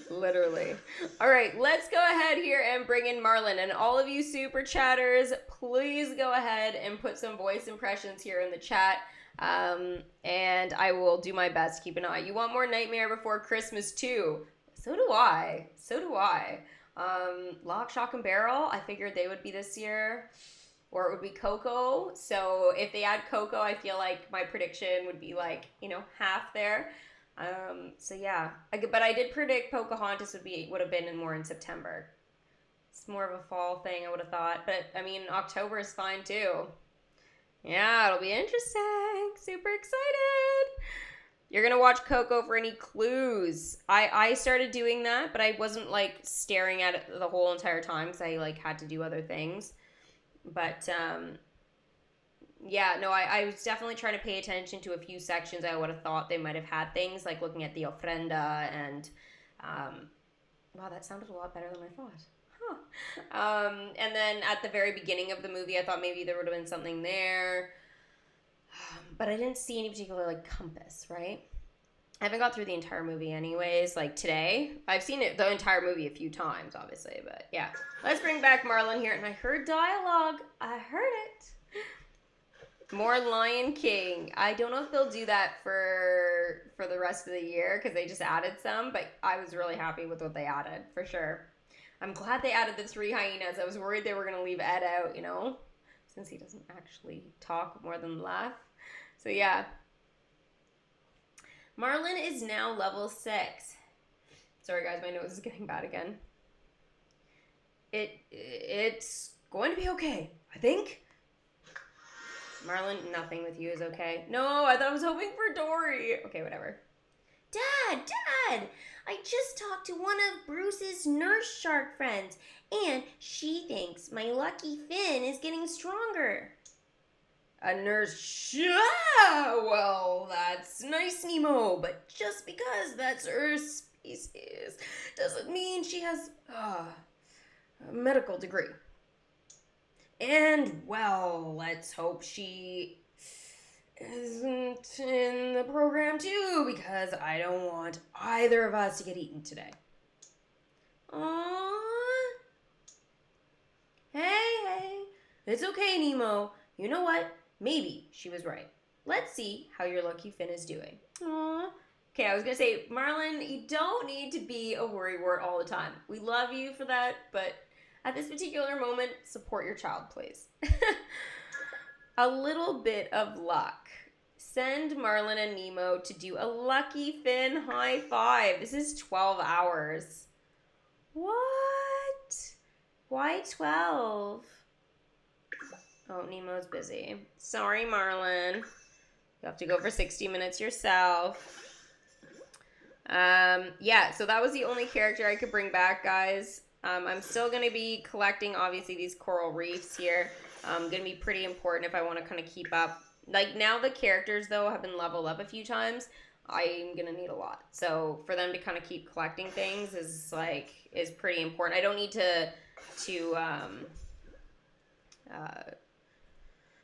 Speaker 1: Literally. All right, let's go ahead here and bring in Marlon. And all of you super chatters, please go ahead and put some voice impressions here in the chat. And I will do my best to keep an eye. You want more Nightmare Before Christmas too? So do I. Lock, Shock, and Barrel, I figured they would be this year. Or it would be Coco. So if they add Coco, I feel like my prediction would be like, half there. So yeah, but I did predict Pocahontas would have been more in September. It's more of a fall thing, I would have thought, but I mean October is fine too. Yeah, it'll be interesting. Super excited. You're gonna watch Coco for any clues. I started doing that, but I wasn't like staring at it the whole entire time because I like had to do other things. But yeah, no, I was definitely trying to pay attention to a few sections. I would have thought they might have had things, like looking at the ofrenda and, wow, that sounded a lot better than I thought. Huh. And then at the very beginning of the movie, I thought maybe there would have been something there. But I didn't see any particular, like, compass, right? I haven't got through the entire movie anyways, like today. I've seen it, the entire movie, a few times, obviously, but yeah. Let's bring back Marlon here, and I heard dialogue. I heard it. More Lion King. I don't know if they'll do that for the rest of the year, because they just added some, but I was really happy with what they added, for sure. I'm glad they added the 3 hyenas. I was worried they were going to leave Ed out, you know, since he doesn't actually talk more than laugh. So yeah. Marlon is now level 6. Sorry guys, my nose is getting bad again. It's going to be okay, I think. Marlon, nothing with you is okay. No, I thought I was hoping for Dory. Okay, whatever. Dad! I just talked to one of Bruce's nurse shark friends, and she thinks my lucky fin is getting stronger. A nurse, well, that's nice, Nemo, but just because that's her species doesn't mean she has a medical degree. And, well, let's hope she isn't in the program too, because I don't want either of us to get eaten today. Aww. Hey, it's okay, Nemo. You know what? Maybe she was right. Let's see how your lucky fin is doing. Aww. Okay, I was going to say, Marlon, you don't need to be a worrywart all the time. We love you for that, but at this particular moment, support your child, please. A little bit of luck. Send Marlon and Nemo to do a lucky fin high five. This is 12 hours. What? Why 12? Oh, Nemo's busy. Sorry, Marlon. You have to go for 60 minutes yourself. Yeah, so that was the only character I could bring back, guys. I'm still going to be collecting, obviously, these coral reefs here. Going to be pretty important if I want to kind of keep up. Like, now the characters, though, have been leveled up a few times. I'm going to need a lot. So, for them to kind of keep collecting things is pretty important. I don't need to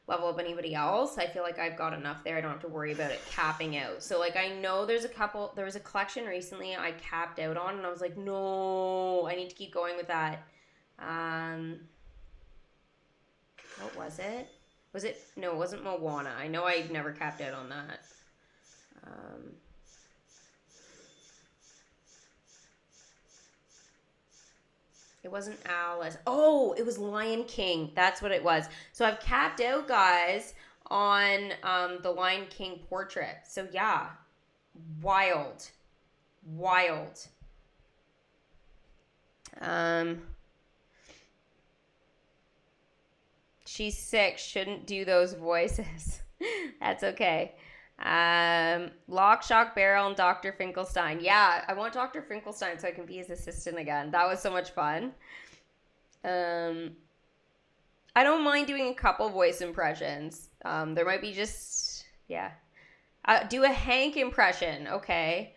Speaker 1: level up anybody else. I feel like I've got enough there. I don't have to worry about it capping out. So, like, I know there was a collection recently I capped out on, and I was like, no, I need to keep going with that. What was it? No, it wasn't Moana. I know I've never capped out on that. It wasn't Alice. Oh, it was Lion King. That's what it was. So I've capped out, guys, on the Lion King portrait. So yeah, wild. She's sick. Shouldn't do those voices. That's okay. Lock, Shock, Barrel, and Dr. Finkelstein. Yeah, I want Dr. Finkelstein so I can be his assistant again. That was so much fun. I don't mind doing a couple voice impressions. There might be just, yeah. Do a Hank impression, okay.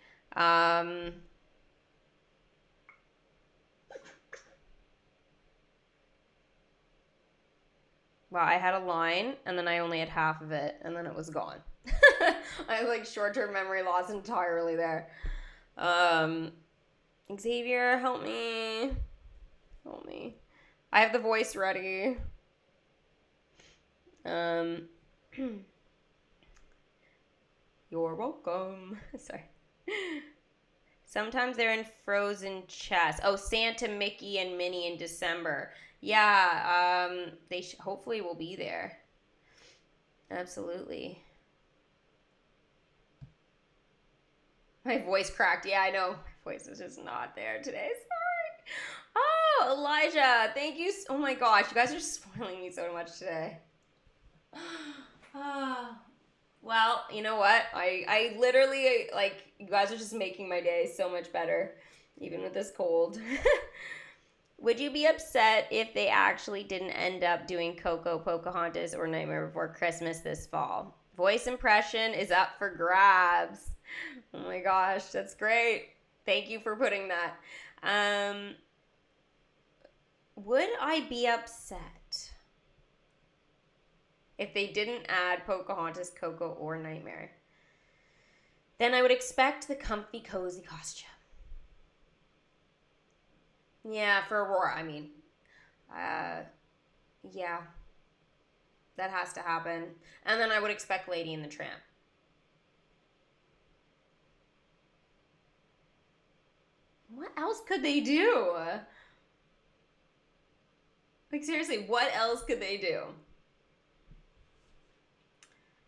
Speaker 1: Wow, I had a line, and then I only had half of it, and then it was gone. I have, like, short-term memory loss entirely there. Xavier, help me. I have the voice ready. You're welcome. Sorry. Sometimes they're in frozen chests. Oh, Santa, Mickey, and Minnie in December. Yeah, they hopefully will be there. Absolutely. My voice cracked. Yeah, I know. My voice is just not there today. Sorry. Oh, Elijah. Thank you. Oh my gosh. You guys are spoiling me so much today. Well, you know what? I literally, like, you guys are just making my day so much better, even with this cold. Would you be upset if they actually didn't end up doing Coco, Pocahontas, or Nightmare Before Christmas this fall? Voice impression is up for grabs. Oh my gosh, that's great. Thank you for putting that. Would I be upset if they didn't add Pocahontas, Coco, or Nightmare. Then I would expect the comfy, cozy costume. Yeah, for Aurora, I mean. Yeah. That has to happen. And then I would expect Lady and the Tramp. What else could they do? Like, seriously, what else could they do?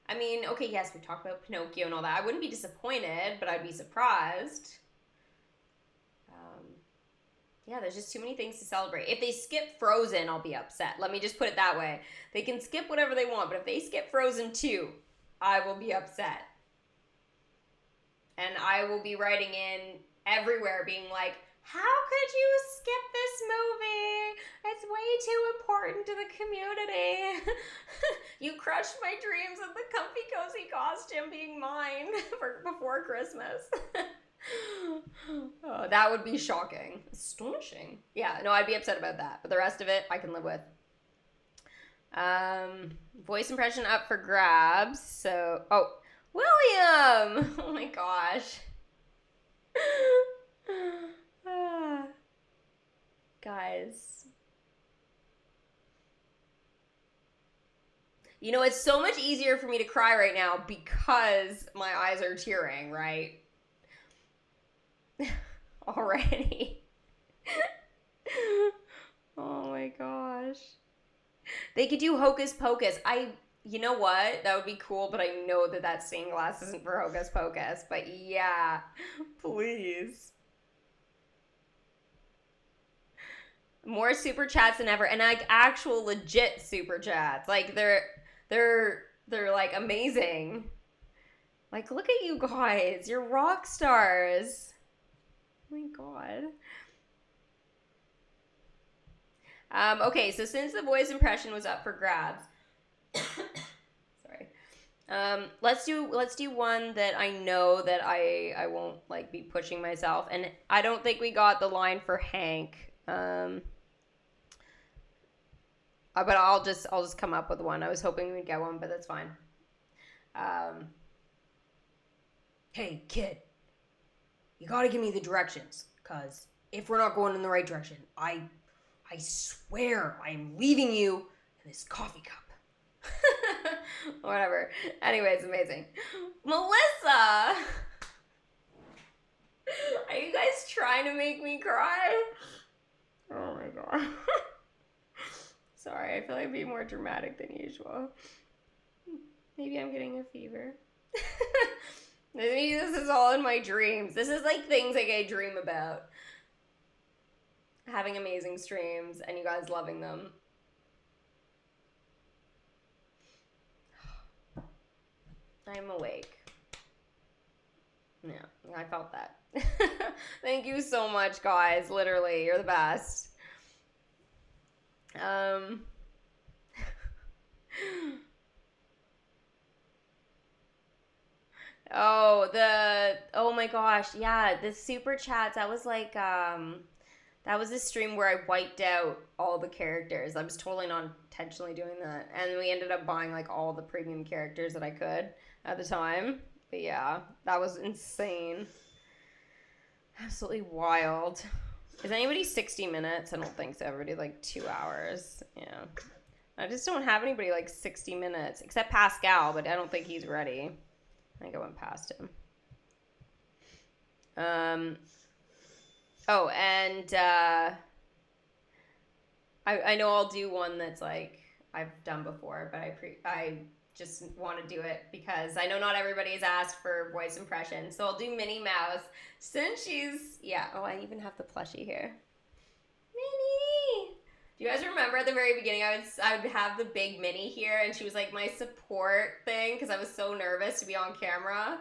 Speaker 1: I mean, okay, yes, we talked about Pinocchio and all that. I wouldn't be disappointed, but I'd be surprised. Yeah, there's just too many things to celebrate. If they skip Frozen, I'll be upset. Let me just put it that way. They can skip whatever they want, but if they skip Frozen 2, I will be upset. And I will be writing in everywhere being like, how could you skip this movie? It's way too important to the community. You crushed my dreams of the comfy, cozy costume being mine before Christmas. Oh, that would be shocking. Astonishing. Yeah, no, I'd be upset about that. But the rest of it, I can live with. Voice impression up for grabs. So, oh, William! Oh my gosh. Guys. You know, it's so much easier for me to cry right now because my eyes are tearing, right? Already. Oh my gosh. They could do Hocus Pocus. You know what? That would be cool, but I know that stained glass isn't for Hocus Pocus. But yeah, please. More super chats than ever, and like actual legit super chats. Like they're like amazing. Like, look at you guys. You're rock stars. Oh my god. Okay, so since the voice impression was up for grabs, sorry. Let's do one that I know that I won't like be pushing myself, and I don't think we got the line for Hank. But I'll just come up with one. I was hoping we'd get one, but that's fine. Hey kid, you gotta give me the directions, cause if we're not going in the right direction, I swear I'm leaving you in this coffee cup. Whatever. Anyways, amazing. Melissa! Are you guys trying to make me cry? Oh my god. Sorry, I feel like I'm being more dramatic than usual. Maybe I'm getting a fever. Maybe this is all in my dreams. This is like things like I dream about. Having amazing streams and you guys loving them. I'm awake. Yeah, I felt that. Thank you so much, guys. Literally, you're the best. Oh my gosh, yeah, the super chats, that was like, that was a stream where I wiped out all the characters. I was totally not intentionally doing that. And we ended up buying like all the premium characters that I could at the time. But yeah, that was insane. Absolutely wild. Is anybody 60 minutes? I don't think so. Everybody like 2 hours. Yeah. I just don't have anybody like 60 minutes. Except Pascal, but I don't think he's ready. I think I went past him. Oh, and I know I'll do one that's like I've done before, but I just want to do it because I know not everybody's asked for voice impression. So I'll do Minnie Mouse since she's, yeah. Oh, I even have the plushie here. Minnie! Do you guys remember at the very beginning I would have the big Minnie here and she was like my support thing because I was so nervous to be on camera.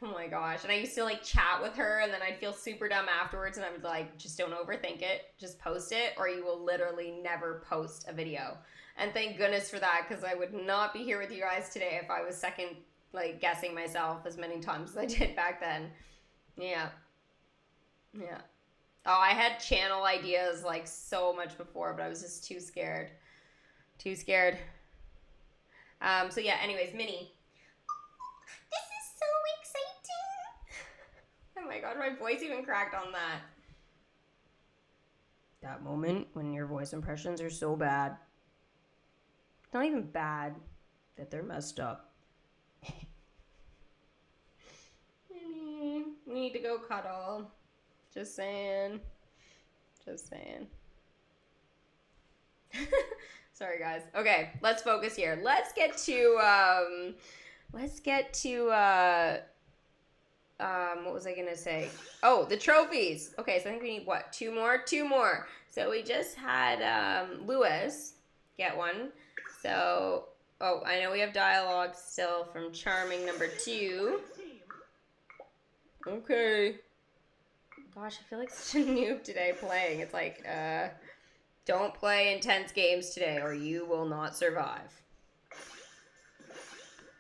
Speaker 1: Oh my gosh. And I used to like chat with her and then I'd feel super dumb afterwards and I would like, just don't overthink it. Just post it or you will literally never post a video. And thank goodness for that because I would not be here with you guys today if I was second like guessing myself as many times as I did back then. Yeah. Yeah. Oh, I had channel ideas like so much before, but I was just too scared. Too scared. So yeah, anyways, Minnie. This is so exciting. Oh my god, my voice even cracked on that. That moment when your voice impressions are so bad. Not even bad, that they're messed up. Minnie, we need to go cuddle. Just saying. Just saying. Sorry, guys. Okay, let's focus here. Let's get to, what was I gonna say? Oh, the trophies. Okay, so I think we need, what, two more? Two more. So we just had, Lewis get one. So, oh, I know we have dialogue still from Charming number 2. Okay. Gosh, I feel like such a noob today playing. It's like, don't play intense games today or you will not survive.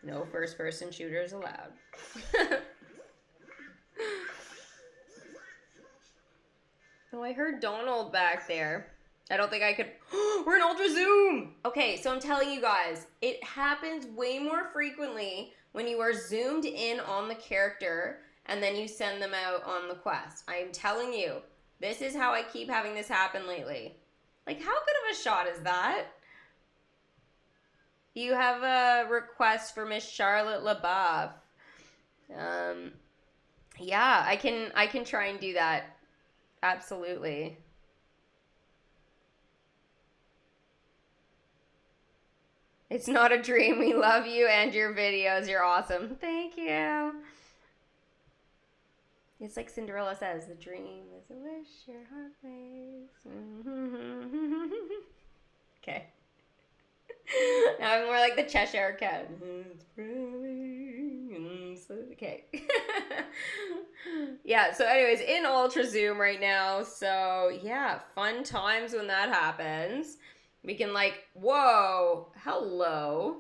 Speaker 1: No first-person shooters allowed. Oh, I heard Donald back there. I don't think I could... We're in Ultra Zoom! Okay, so I'm telling you guys, it happens way more frequently when you are zoomed in on the character and then you send them out on the quest. I am telling you, this is how I keep having this happen lately. Like, how good of a shot is that? You have a request for Miss Charlotte LaBeouf. Yeah, I can try and do that. Absolutely. It's not a dream. We love you and your videos. You're awesome. Thank you. It's like Cinderella says, the dream is a wish your heart makes. Okay. Now I'm more like the Cheshire Cat. Okay. Yeah, so anyways, in Ultra Zoom right now. So yeah, fun times when that happens. We can like, whoa, hello.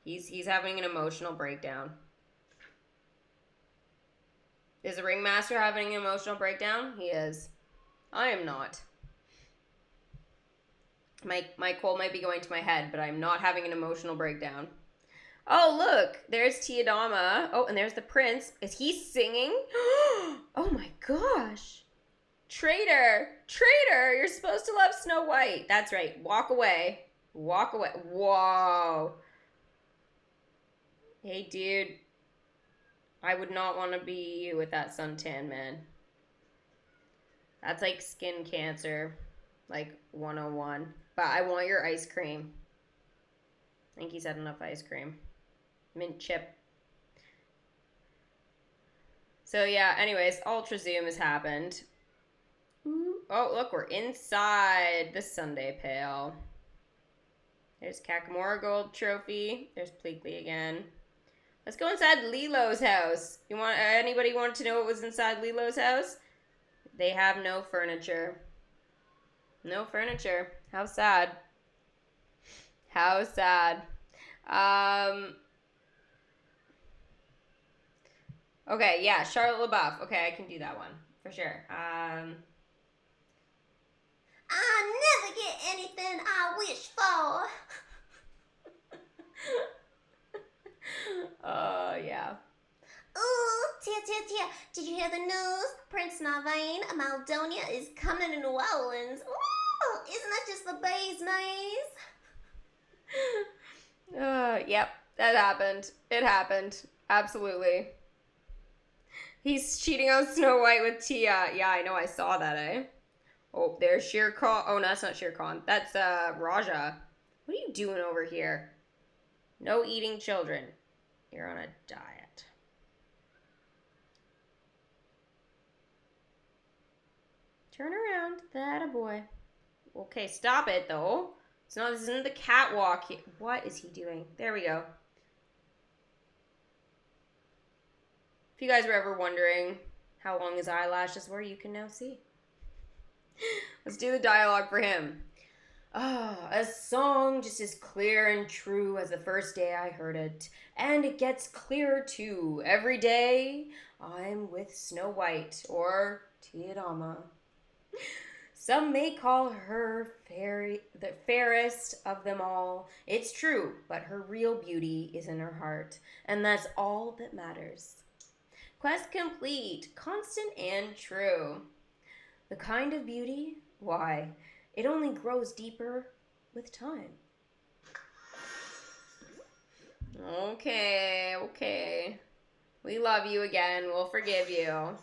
Speaker 1: He's having an emotional breakdown. Is the ringmaster having an emotional breakdown? He is. I am not. My cold might be going to my head, but I'm not having an emotional breakdown. Oh, look, there's Tiadama. Oh, and there's the prince. Is he singing? Oh my gosh. Traitor, traitor, you're supposed to love Snow White. That's right, walk away. Walk away. Whoa. Hey, dude. I would not want to be you with that suntan, man. That's like skin cancer, like 101. But I want your ice cream. I think he's had enough ice cream. Mint chip. So yeah, anyways, Ultra Zoom has happened. Ooh. Oh, look, we're inside the Sunday Pail. There's Kakamora Gold Trophy. There's Pleakley again. Let's go inside Lilo's house. Anybody want to know what was inside Lilo's house? They have no furniture. No furniture. How sad. How sad. Okay, yeah, Charlotte LaBeouf. Okay, I can do that one for sure. I never get anything I wish for. Oh, yeah. Ooh, tia. Did you hear the news? Prince Navain of Maldonia is coming to New Orleans. Ooh, isn't that just the bay's nice? Yep, that happened. It happened. Absolutely. He's cheating on Snow White with Tia. Yeah, I know, I saw that, eh? Oh, there's Shere Khan. Oh, no, that's not Shere Khan. That's, Raja. What are you doing over here? No eating children. You're on a diet. Turn around. That a boy. Okay, stop it, though. This isn't the catwalk. What is he doing? There we go. If you guys were ever wondering how long his eyelashes were, you can now see. Let's do the dialogue for him. A song just as clear and true as the first day I heard it. And it gets clearer too. Every day I'm with Snow White or Tiadama. Some may call her the fairest of them all. It's true, but her real beauty is in her heart, and that's all that matters. Quest complete, constant and true. The kind of beauty? Why, it only grows deeper with time. Okay, okay. We love you again. We'll forgive you.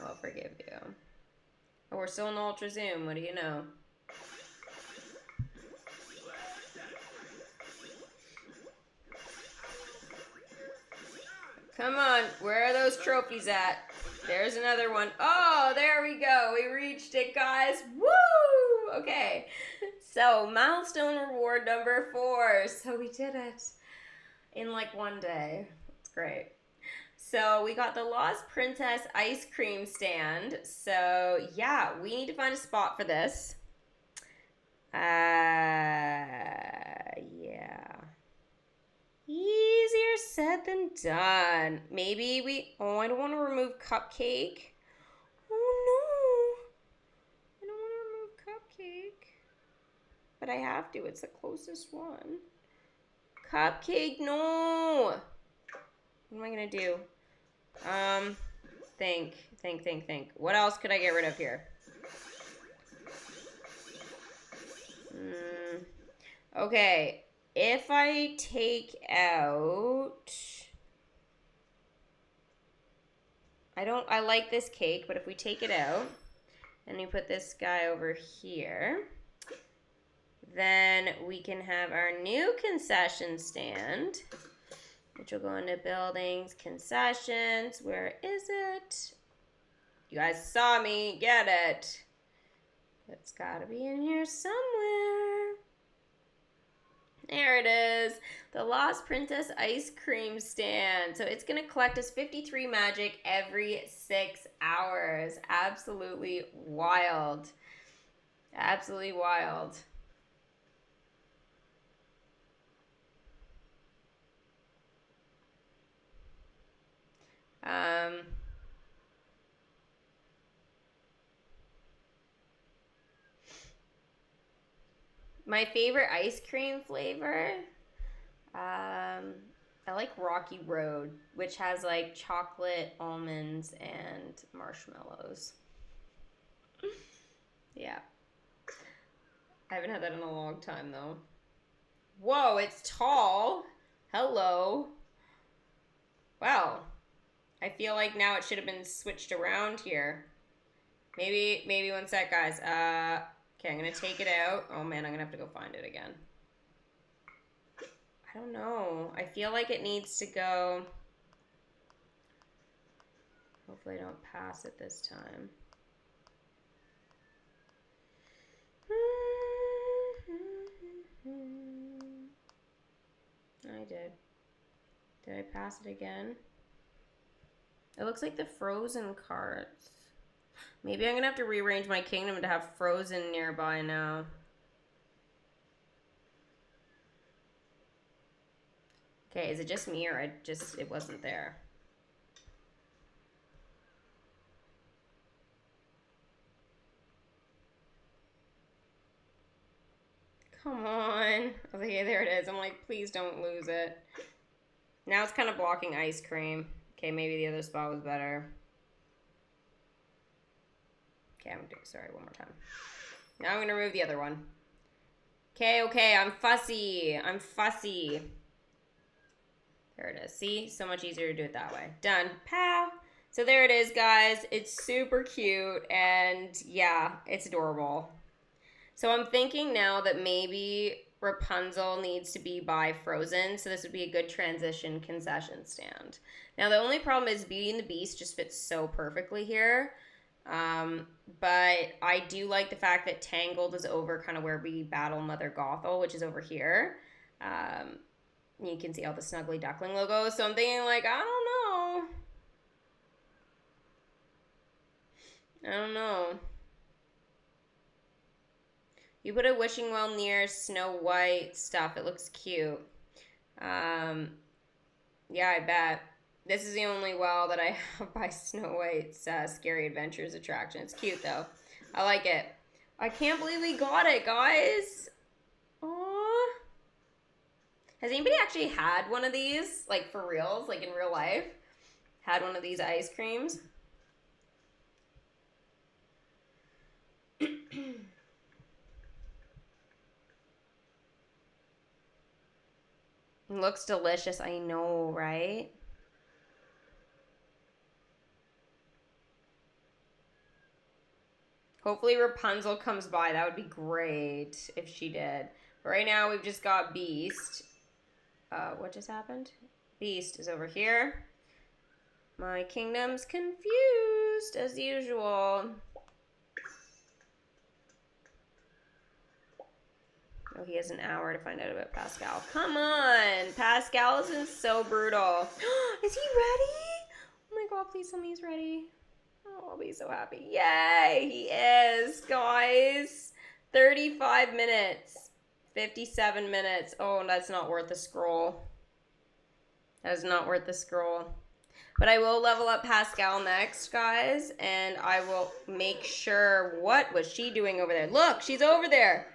Speaker 1: We'll forgive you. Oh, we're still in Ultra Zoom. What do you know? Come on. Where are those trophies at? There's another one. Oh, there we go. We reached it, guys. Woo! Okay. So, milestone reward number 4. So, we did it in like one day. It's great. So, we got the Lost Princess ice cream stand. So, yeah, we need to find a spot for this. Yeah. Easier said than done. Maybe I don't want to remove Cupcake. Oh no. I don't want to remove Cupcake. But I have to. It's the closest one. Cupcake, no. What am I going to do? Think. What else could I get rid of here? Okay. If I take out... I like this cake, but if we take it out and we put this guy over here, then we can have our new concession stand, which will go into buildings, concessions. Where is it? You guys saw me get it. It's gotta be in here somewhere. There it is. The Lost Princess ice cream stand. So it's going to collect us 53 magic every 6 hours. Absolutely wild. Absolutely wild. My favorite ice cream flavor, I like Rocky Road, which has like chocolate, almonds, and marshmallows. Yeah. I haven't had that in a long time though. Whoa, it's tall. Hello. Wow. I feel like now it should have been switched around here. Maybe one sec, guys. Okay, I'm gonna take it out. Oh man, I'm gonna have to go find it again. I don't know. I feel like it needs to go. Hopefully I don't pass it this time. I did. Did I pass it again? It looks like the frozen cards. Maybe I'm gonna have to rearrange my kingdom to have frozen nearby now. Okay, is it just me or it wasn't there? Come on. Okay, there it is. I'm like, please don't lose it. Now it's kind of blocking ice cream. Okay, maybe the other spot was better. Okay, I'm gonna do it. Sorry, one more time. Now I'm gonna remove the other one. Okay, I'm fussy. I'm fussy. There it is. See? So much easier to do it that way. Done. Pow! So there it is, guys. It's super cute, and yeah, it's adorable. So I'm thinking now that maybe Rapunzel needs to be by Frozen, so this would be a good transition concession stand. Now, the only problem is Beauty and the Beast just fits so perfectly here. But I do like the fact that Tangled is over kind of where we battle Mother Gothel, which is over here. You can see all the Snuggly Duckling logos. So I'm thinking like, I don't know. You put a wishing well near Snow White stuff. It looks cute. Yeah, I bet. This is the only well that I have by Snow White's Scary Adventures attraction. It's cute though. I like it. I can't believe we got it, guys. Aww. Has anybody actually had one of these? Like for reals? Like in real life? Had one of these ice creams? Looks delicious, I know, right? Hopefully Rapunzel comes by. That would be great if she did. But right now we've just got Beast. What just happened? Beast is over here. My kingdom's confused as usual. Oh, he has an hour to find out about Pascal. Come on! Pascal isn't so brutal. Is he ready? Oh my god, please tell me he's ready. Oh, I'll be so happy. Yay! He is, guys. 35 minutes. 57 minutes. Oh, that's not worth the scroll. That is not worth the scroll. But I will level up Pascal next, guys. And I will make sure... What was she doing over there? Look, she's over there.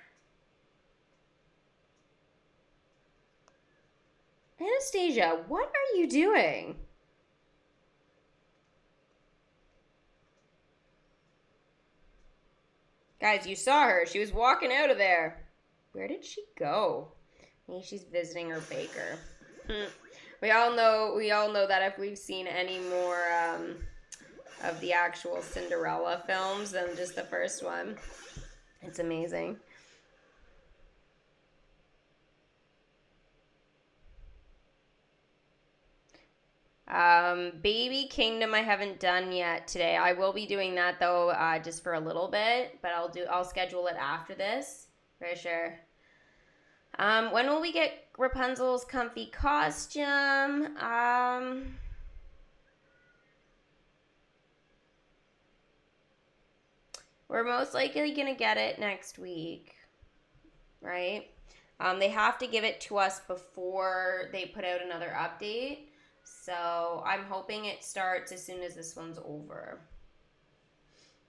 Speaker 1: Anastasia, what are you doing? Guys, you saw her. She was walking out of there. Where did she go? Maybe she's visiting her baker. We all know that if we've seen any more of the actual Cinderella films than just the first one. It's amazing. Baby Kingdom I haven't done yet today. I will be doing that though, just for a little bit, but I'll schedule it after this for sure. When will we get Rapunzel's comfy costume? We're most likely gonna get it next week, right? They have to give it to us before they put out another update. So I'm hoping it starts as soon as this one's over.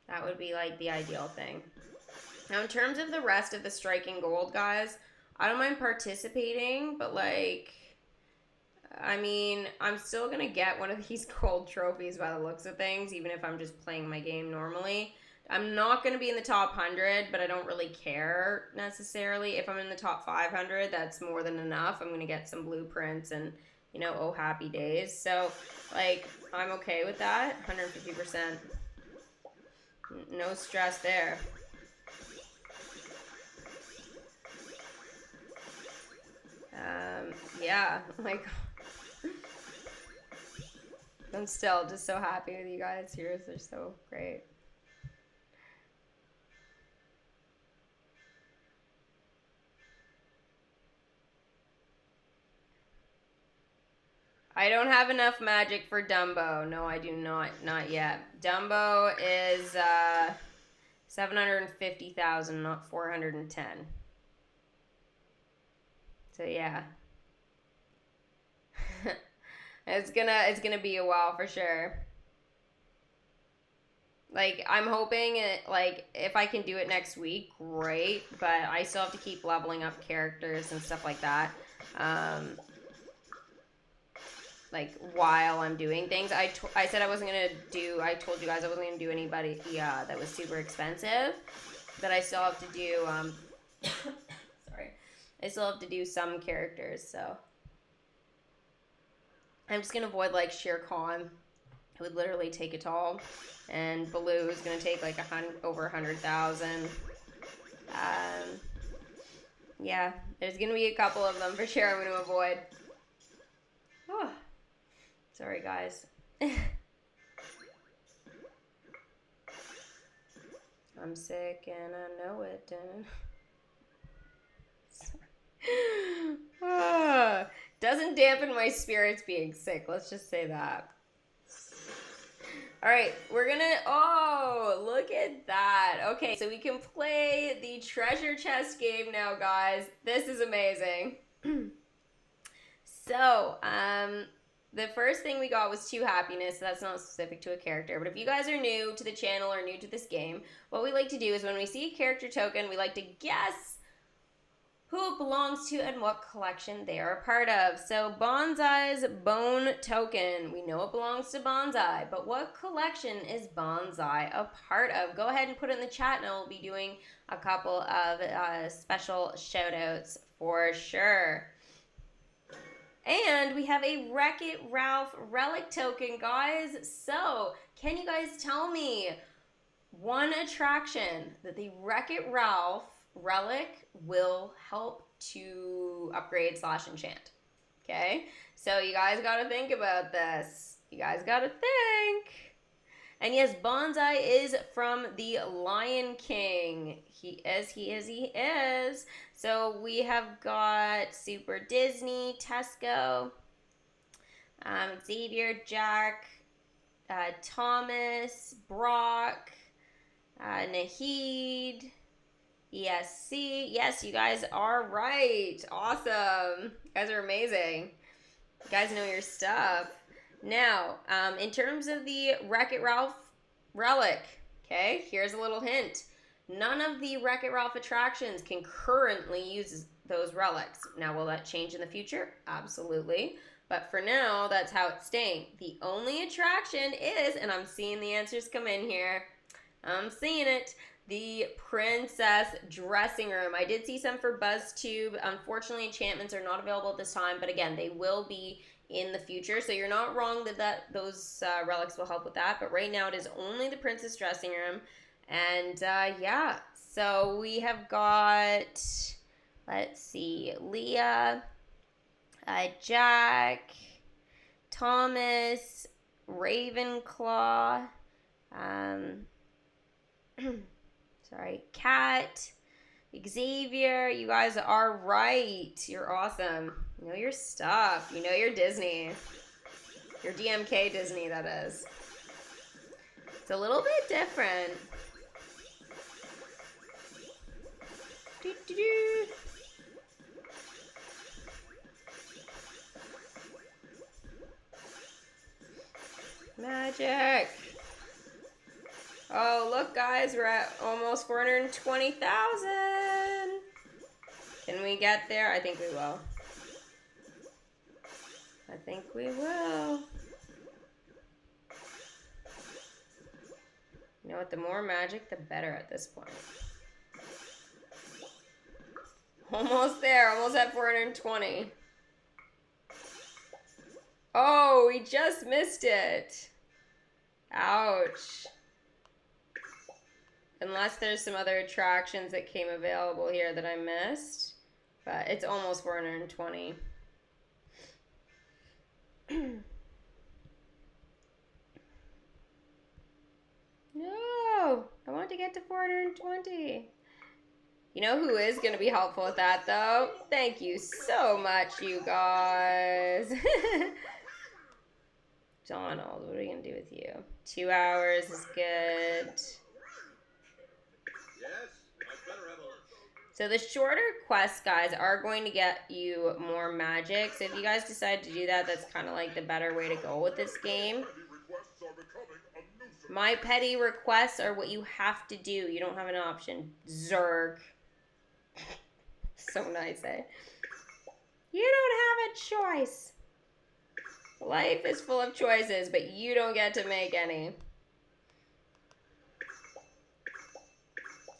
Speaker 1: That would be like the ideal thing. Now in terms of the rest of the striking gold, guys, I don't mind participating, but like, I mean, I'm still gonna get one of these gold trophies by the looks of things, even if I'm just playing my game normally. I'm not going to be in the top 100, but I don't really care necessarily. If I'm in the top 500, that's more than enough. I'm going to get some blueprints and, you know, oh, happy days. So, like, I'm okay with that. 150%. No stress there. Yeah, like, I'm still just so happy with you guys here. They're so great. I don't have enough magic for Dumbo. No, I do not. Not yet. Dumbo is 750,000, not 410. So yeah. It's gonna be a while for sure. Like, I'm hoping it, like, if I can do it next week, great. But I still have to keep leveling up characters and stuff like that. Like, while I'm doing things. I said I wasn't going to do, I told you guys I wasn't going to do anybody that was super expensive. But I still have to do, sorry. I still have to do some characters, so. I'm just going to avoid, like, Shere Khan. It would literally take it all. And Baloo is going to take, like, over 100,000. Yeah, there's going to be a couple of them for sure I'm going to avoid. Oh. Sorry, guys. I'm sick and I know it. Doesn't dampen my spirits being sick. Let's just say that. All right, we're gonna, oh, look at that. Okay, so we can play the treasure chest game now, guys. This is amazing. So, the first thing we got was 2 happiness. So that's not specific to a character. But if you guys are new to the channel or new to this game, what we like to do is when we see a character token, we like to guess who it belongs to and what collection they are a part of. So Bonsai's Bone Token. We know it belongs to Bonsai, but what collection is Bonsai a part of? Go ahead and put it in the chat and I'll be doing a couple of special shout outs for sure. And we have a Wreck-It Ralph relic token, guys. So can you guys tell me one attraction that the Wreck-It Ralph relic will help to upgrade / enchant? Okay, so you guys got to think about this. You guys got to think. And yes, Bonsai is from the Lion King. He is. So we have got Super Disney, Tesco, Xavier, Jack, Thomas, Brock, Nahid, ESC. Yes, you guys are right. Awesome. You guys are amazing. You guys know your stuff. Now, in terms of the Wreck-It Ralph relic, okay, here's a little hint. None of the Wreck-It Ralph attractions can currently use those relics. Now, will that change in the future? Absolutely. But for now, that's how it's staying. The only attraction is, and I'm seeing the answers come in here. I'm seeing it. The Princess Dressing Room. I did see some for BuzzTube. Unfortunately, enchantments are not available at this time, but again, they will be in the future. So you're not wrong that those relics will help with that. But right now, it is only the Princess Dressing Room. And yeah, so we have got, let's see, Leah, Jack, Thomas, Ravenclaw, sorry, Kat, Xavier. You guys are right. You're awesome. You know your stuff. You know your Disney. Your DMK Disney, that is. It's a little bit different. Do-do-do. Magic. Oh, look, guys, we're at almost 420,000. Can we get there? I think we will. I think we will. You know what? The more magic, the better at this point. Almost there. Almost at 420. Oh, we just missed it. Ouch. Unless there's some other attractions that came available here that I missed. But it's almost 420. No, I want to get to 420. You know who is going to be helpful with that, though? Thank you so much, you guys. Donald, what are we going to do with you? 2 hours is good. So the shorter quests, guys, are going to get you more magic. So if you guys decide to do that, that's kind of like the better way to go with this game. My petty requests are what you have to do. You don't have an option. Zerg. So nice, eh? You don't have a choice. Life is full of choices, but you don't get to make any.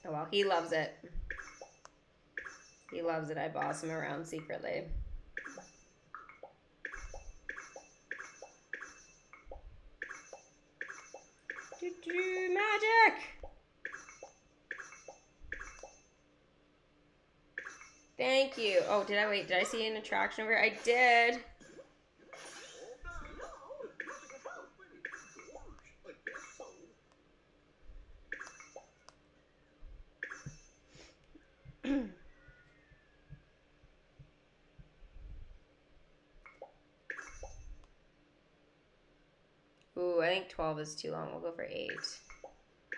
Speaker 1: Oh, well, he loves it. He loves it. I boss him around secretly. Magic! Thank you. Oh, did I see an attraction over here? I did. Ooh, I think 12 is too long. We'll go for 8.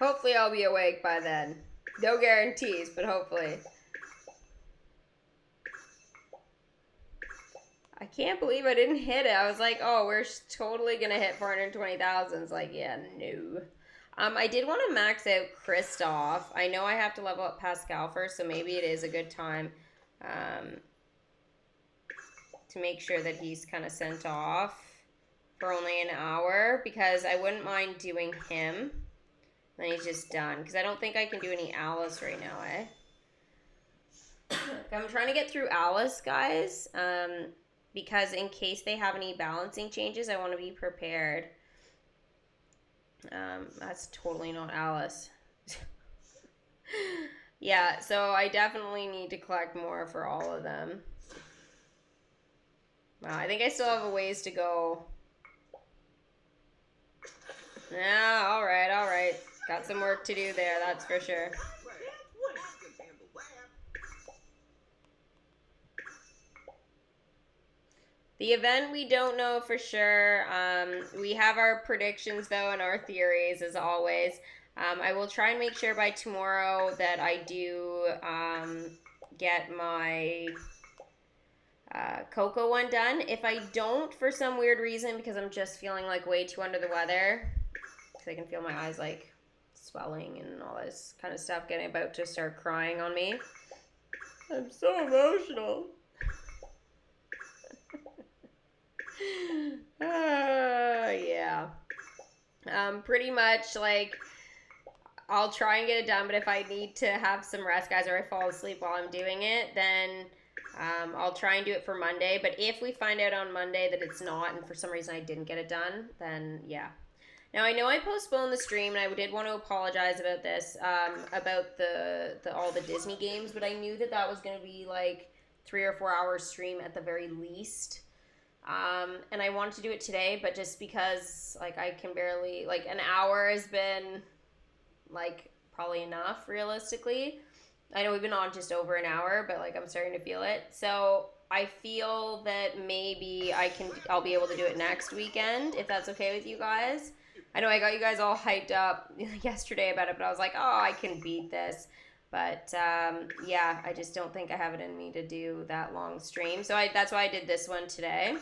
Speaker 1: Hopefully I'll be awake by then. No guarantees, but hopefully. I can't believe I didn't hit it. I was like, oh, we're totally gonna hit 420,000. It's like, yeah, no. I did want to max out Kristoff. I know I have to level up Pascal first, so maybe it is a good time to make sure that he's kind of sent off for only an hour, because I wouldn't mind doing him. Then he's just done, because I don't think I can do any Alice right now, eh? I'm trying to get through Alice, guys, because in case they have any balancing changes, I want to be prepared. That's totally not Alice. Yeah, so I definitely need to collect more for all of them. Wow, I think I still have a ways to go. Yeah, all right. Got some work to do there, that's for sure. The event, we don't know for sure. We have our predictions, though, and our theories, as always. I will try and make sure by tomorrow that I do get my Cocoa one done. If I don't, for some weird reason, because I'm just feeling like way too under the weather, because I can feel my eyes like swelling and all this kind of stuff, getting about to start crying on me. I'm so emotional. Yeah. Pretty much, like, I'll try and get it done, but if I need to have some rest, guys, or I fall asleep while I'm doing it, then I'll try and do it for Monday. But if we find out on Monday that it's not, and for some reason I didn't get it done, then yeah. Now, I know I postponed the stream, and I did want to apologize about this, about all the Disney games, but I knew that that was going to be like 3 or 4 hours stream at the very least. And I wanted to do it today, but just because, like, I can barely, like, an hour has been, like, probably enough, realistically. I know we've been on just over an hour, but, like, I'm starting to feel it. So I feel that maybe I'll be able to do it next weekend, if that's okay with you guys. I know I got you guys all hyped up yesterday about it, but I was like, oh, I can beat this. But, yeah, I just don't think I have it in me to do that long stream. So that's why I did this one today.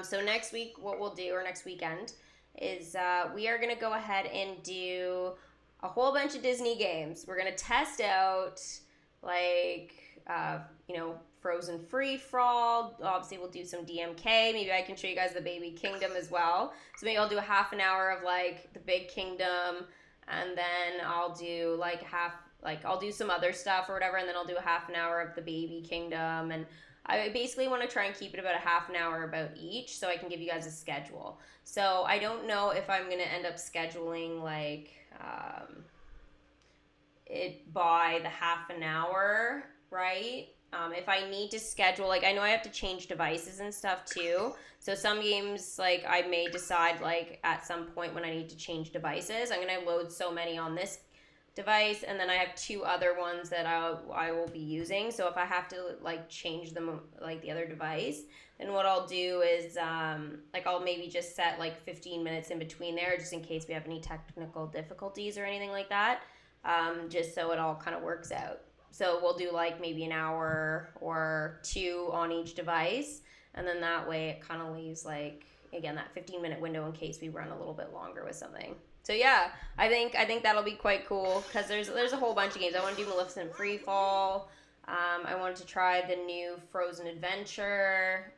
Speaker 1: So next week, what we'll do, or next weekend, is we are going to go ahead and do a whole bunch of Disney games. We're going to test out, like, Frozen Free For All. Obviously, we'll do some DMK. Maybe I can show you guys the Baby Kingdom as well. So maybe I'll do a half an hour of, like, the Big Kingdom, and then I'll do, like, I'll do some other stuff or whatever, and then I'll do a half an hour of the Baby Kingdom, and I basically want to try and keep it about a half an hour about each, so I can give you guys a schedule. So I don't know if I'm going to end up scheduling, like, it by the half an hour, right? If I need to schedule, like, I know I have to change devices and stuff too. So some games, like, I may decide, like, at some point when I need to change devices, I'm going to load so many on this device, and then I have 2 other ones that I will be using. So if I have to, like, change them, like, the other device, then what I'll do is like, I'll maybe just set like 15 minutes in between there, just in case we have any technical difficulties or anything like that, just so it all kind of works out. So we'll do like maybe an hour or 2 on each device, and then that way it kind of leaves, like, again, that 15-minute window in case we run a little bit longer with something. So yeah, I think that'll be quite cool, because there's a whole bunch of games. I want to do Maleficent Freefall. I wanted to try the new Frozen Adventure.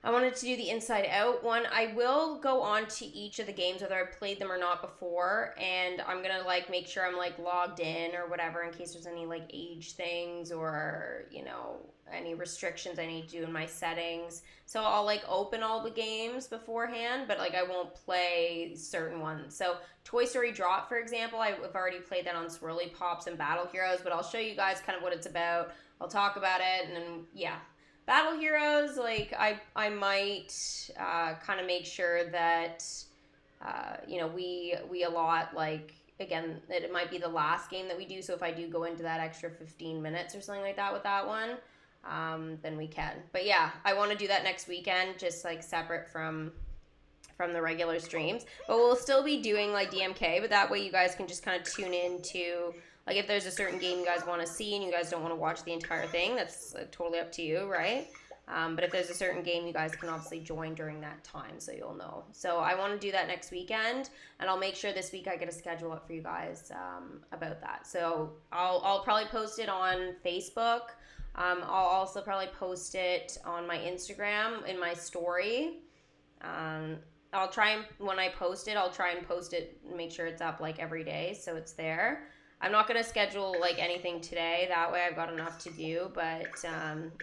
Speaker 1: I wanted to do the Inside Out one. I will go on to each of the games, whether I've played them or not before, and I'm going to, like, make sure I'm, like, logged in or whatever, in case there's any, like, age things or, any restrictions I need to do in my settings. So I'll, like, open all the games beforehand, but, like, I won't play certain ones. So Toy Story Drop, for example, I've already played that on Swirly Pops and Battle Heroes, but I'll show you guys kind of what it's about. I'll talk about it, and then, yeah. Battle Heroes, like, I might kind of make sure that, we allot, like, again, that it might be the last game that we do, so if I do go into that extra 15 minutes or something like that with that one, then we can. But yeah, I want to do that next weekend, just, like, separate from the regular streams. But we'll still be doing, like, DMK, but that way you guys can just kind of tune in to, Like if there's a certain game you guys want to see and you guys don't want to watch the entire thing, that's totally up to you, right? But if there's a certain game, you guys can obviously join during that time, so you'll know. So I want to do that next weekend, and I'll make sure this week I get a schedule up for you guys about that. So I'll probably post it on Facebook. I'll also probably post it on my Instagram in my story. I'll try and, when I post it, I'll try and post it, make sure it's up like every day, so it's there. I'm not going to schedule like anything today. That way I've got enough to do. But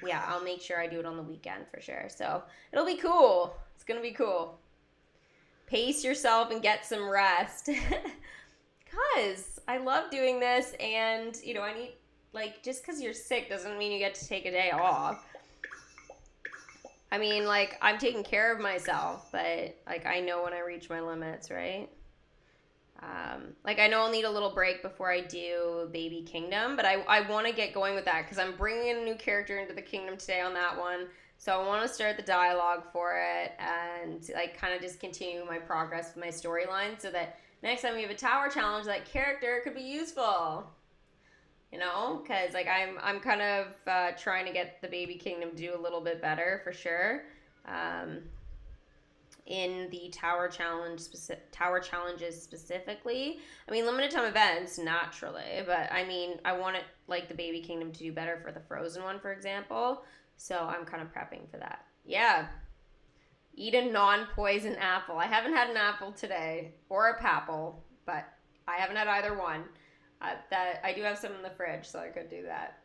Speaker 1: yeah, I'll make sure I do it on the weekend for sure. So it'll be cool. It's going to be cool. Pace yourself and get some rest. Because I love doing this. And, you know, I need, like, just because you're sick doesn't mean you get to take a day off. I mean, like, I'm taking care of myself. But, like, I know when I reach my limits, right? Like I know I'll need a little break before I do Baby Kingdom, but I want to get going with that because I'm bringing in a new character into the kingdom today on that one. So I want to start the dialogue for it and like kind of just continue my progress with my storyline so that next time we have a tower challenge, that character could be useful. You know, because like I'm kind of trying to get the Baby Kingdom to do a little bit better for sure. In the tower challenges specifically. I mean, limited time events naturally, but I mean, I want it like the Baby Kingdom to do better for the Frozen one, for example. So I'm kind of prepping for that. Yeah. Eat a non-poison apple. I haven't had an apple today or a papple, but I haven't had either one. That I do have some in the fridge, so I could do that.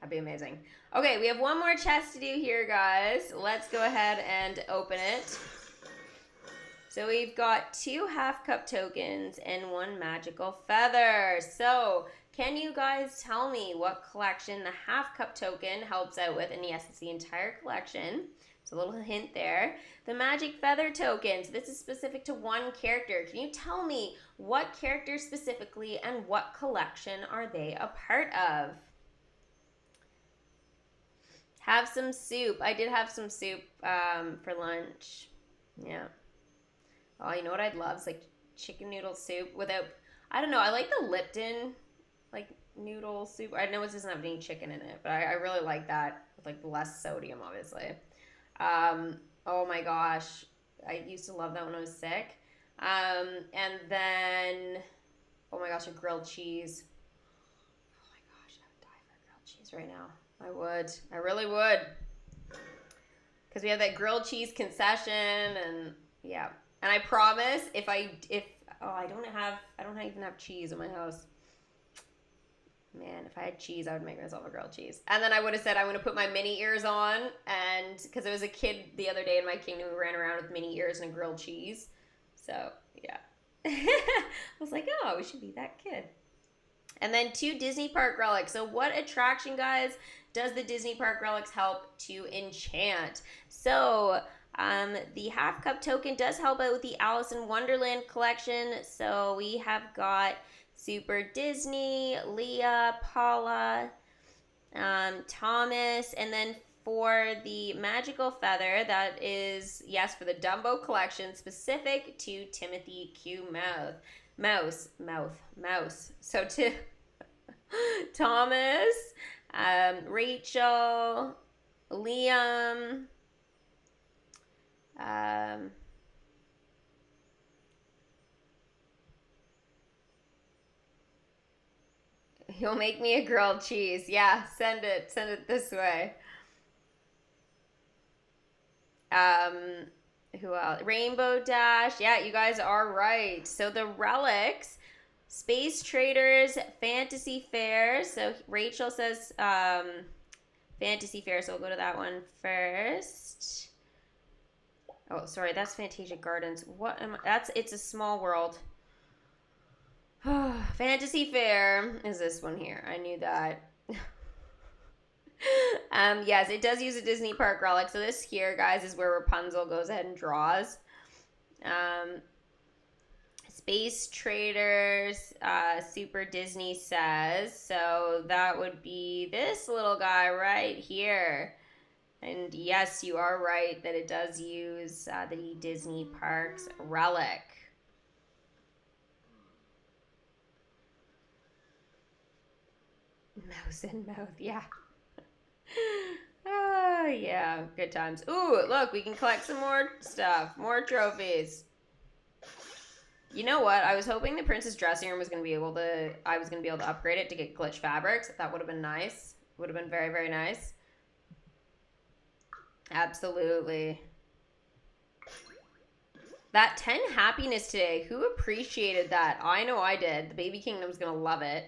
Speaker 1: That'd be amazing. Okay, we have one more chest to do here, guys. Let's go ahead and open it. So we've got 2 half-cup tokens and 1 magical feather. So can you guys tell me what collection the half-cup token helps out with? And yes, it's the entire collection. So a little hint there. The magic feather token. So this is specific to one character. Can you tell me what character specifically and what collection are they a part of? Have some soup. I did have some soup for lunch. Yeah. Oh, you know what I'd love? It's like chicken noodle soup without, I don't know, I like the Lipton like noodle soup. I know it doesn't have any chicken in it, but I really like that with like less sodium, obviously. Oh my gosh. I used to love that when I was sick. And then, oh my gosh, a grilled cheese. Oh my gosh, I would die for a grilled cheese right now. I would. I really would. Because we have that grilled cheese concession and yeah. And I promise I don't even have cheese in my house. Man, if I had cheese, I would make myself a grilled cheese. And then I would have said I'm going to put my mini ears on, and because there was a kid the other day in my kingdom who ran around with mini ears and a grilled cheese. So, yeah. I was like, oh, we should be that kid. And then 2 Disney Park relics. So what attraction, guys, does the Disney Park relics help to enchant? So the half cup token does help out with the Alice in Wonderland collection. So we have got Super Disney, Leah, Paula, Thomas, and then for the magical feather, that is, yes, for the Dumbo collection, specific to Timothy Q. Mouse. So to Thomas, Rachel, Liam, you'll make me a grilled cheese. Yeah, send it this way. Who else? Rainbow Dash. Yeah, you guys are right. So the relics, Space Traders, Fantasy Fair. So Rachel says Fantasy Fair, so we'll go to that one first. Oh, sorry, that's Fantasia Gardens. What am I? It's a Small World. Fantasy Fair is this one here. I knew that. Yes, it does use a Disney Park relic. So this here, guys, is where Rapunzel goes ahead and draws. Space Traders, Super Disney says. So that would be this little guy right here. And yes, you are right that it does use the Disney Parks relic. Mouse and mouth, yeah. Oh, yeah, good times. Ooh, look, we can collect some more stuff, more trophies. You know what? I was hoping the princess dressing room was going to be able to, I was going to be able to upgrade it to get glitch fabrics. That would have been nice. Would have been very, very nice. Absolutely. That 10 happiness today, who appreciated that? I know I did. The baby kingdom's going to love it.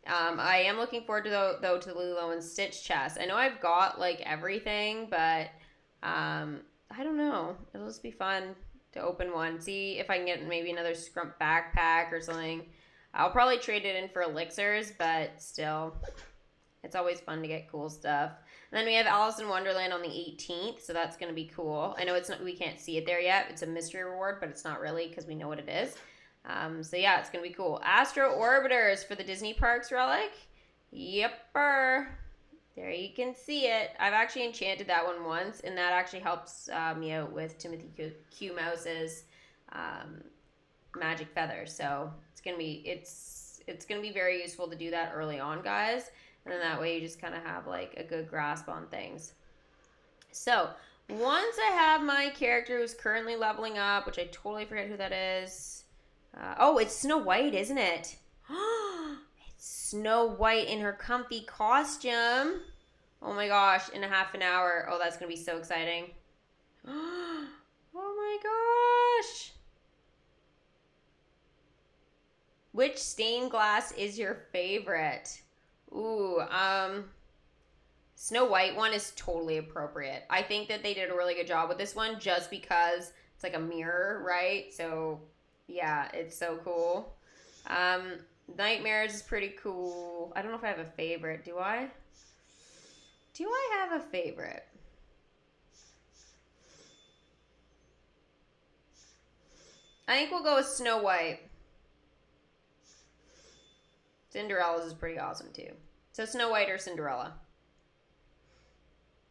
Speaker 1: I am looking forward to, though, to the Lilo and Stitch chest. I know I've got, like, everything, but I don't know. It'll just be fun to open one. See if I can get maybe another Scrump backpack or something. I'll probably trade it in for elixirs, but still, it's always fun to get cool stuff. And then we have Alice in Wonderland on the 18th, so that's going to be cool. I know it's not, we can't see it there yet. It's a mystery reward, but it's not really because we know what it is. So yeah, it's going to be cool. Astro Orbiters for the Disney Parks relic. Yepper. There you can see it. I've actually enchanted that one once, and that actually helps me out with Timothy Q Mouse's magic feather. So it's gonna be very useful to do that early on, guys. And then that way you just kind of have like a good grasp on things. So once I have my character who's currently leveling up, which I totally forget who that is. Oh, it's Snow White, isn't it? It's Snow White in her comfy costume. Oh my gosh, in a half an hour. Oh, that's going to be so exciting. Oh my gosh. Which stained glass is your favorite? Ooh, Snow White one is totally appropriate. I think that they did a really good job with this one just because it's like a mirror, right? So yeah, it's so cool. Nightmares is pretty cool. I don't know if I have a favorite. Do I? Do I have a favorite? I think we'll go with Snow White. Cinderella's is pretty awesome too. So Snow White or Cinderella?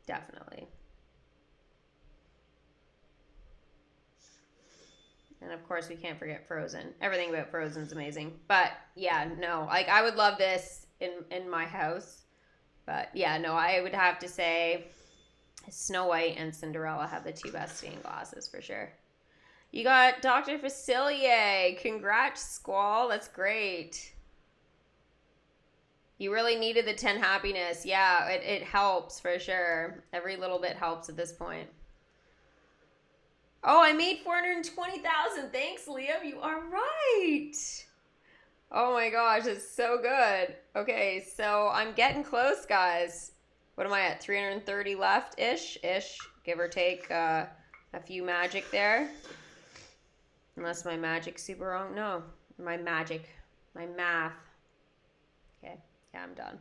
Speaker 1: Definitely. And of course, we can't forget Frozen. Everything about Frozen is amazing. But yeah, no, like I would love this in my house. But yeah, no, I would have to say Snow White and Cinderella have the two best stained glasses for sure. You got Dr. Facilier. Congrats, Squall. That's great. You really needed the 10 happiness. Yeah, it helps for sure. Every little bit helps at this point. Oh, I made 420,000. Thanks, Liam. You are right. Oh my gosh, it's so good. Okay, so I'm getting close, guys. What am I at? 330 left-ish, give or take a few magic there. Unless my magic's super wrong. No, my math. Okay, yeah, I'm done.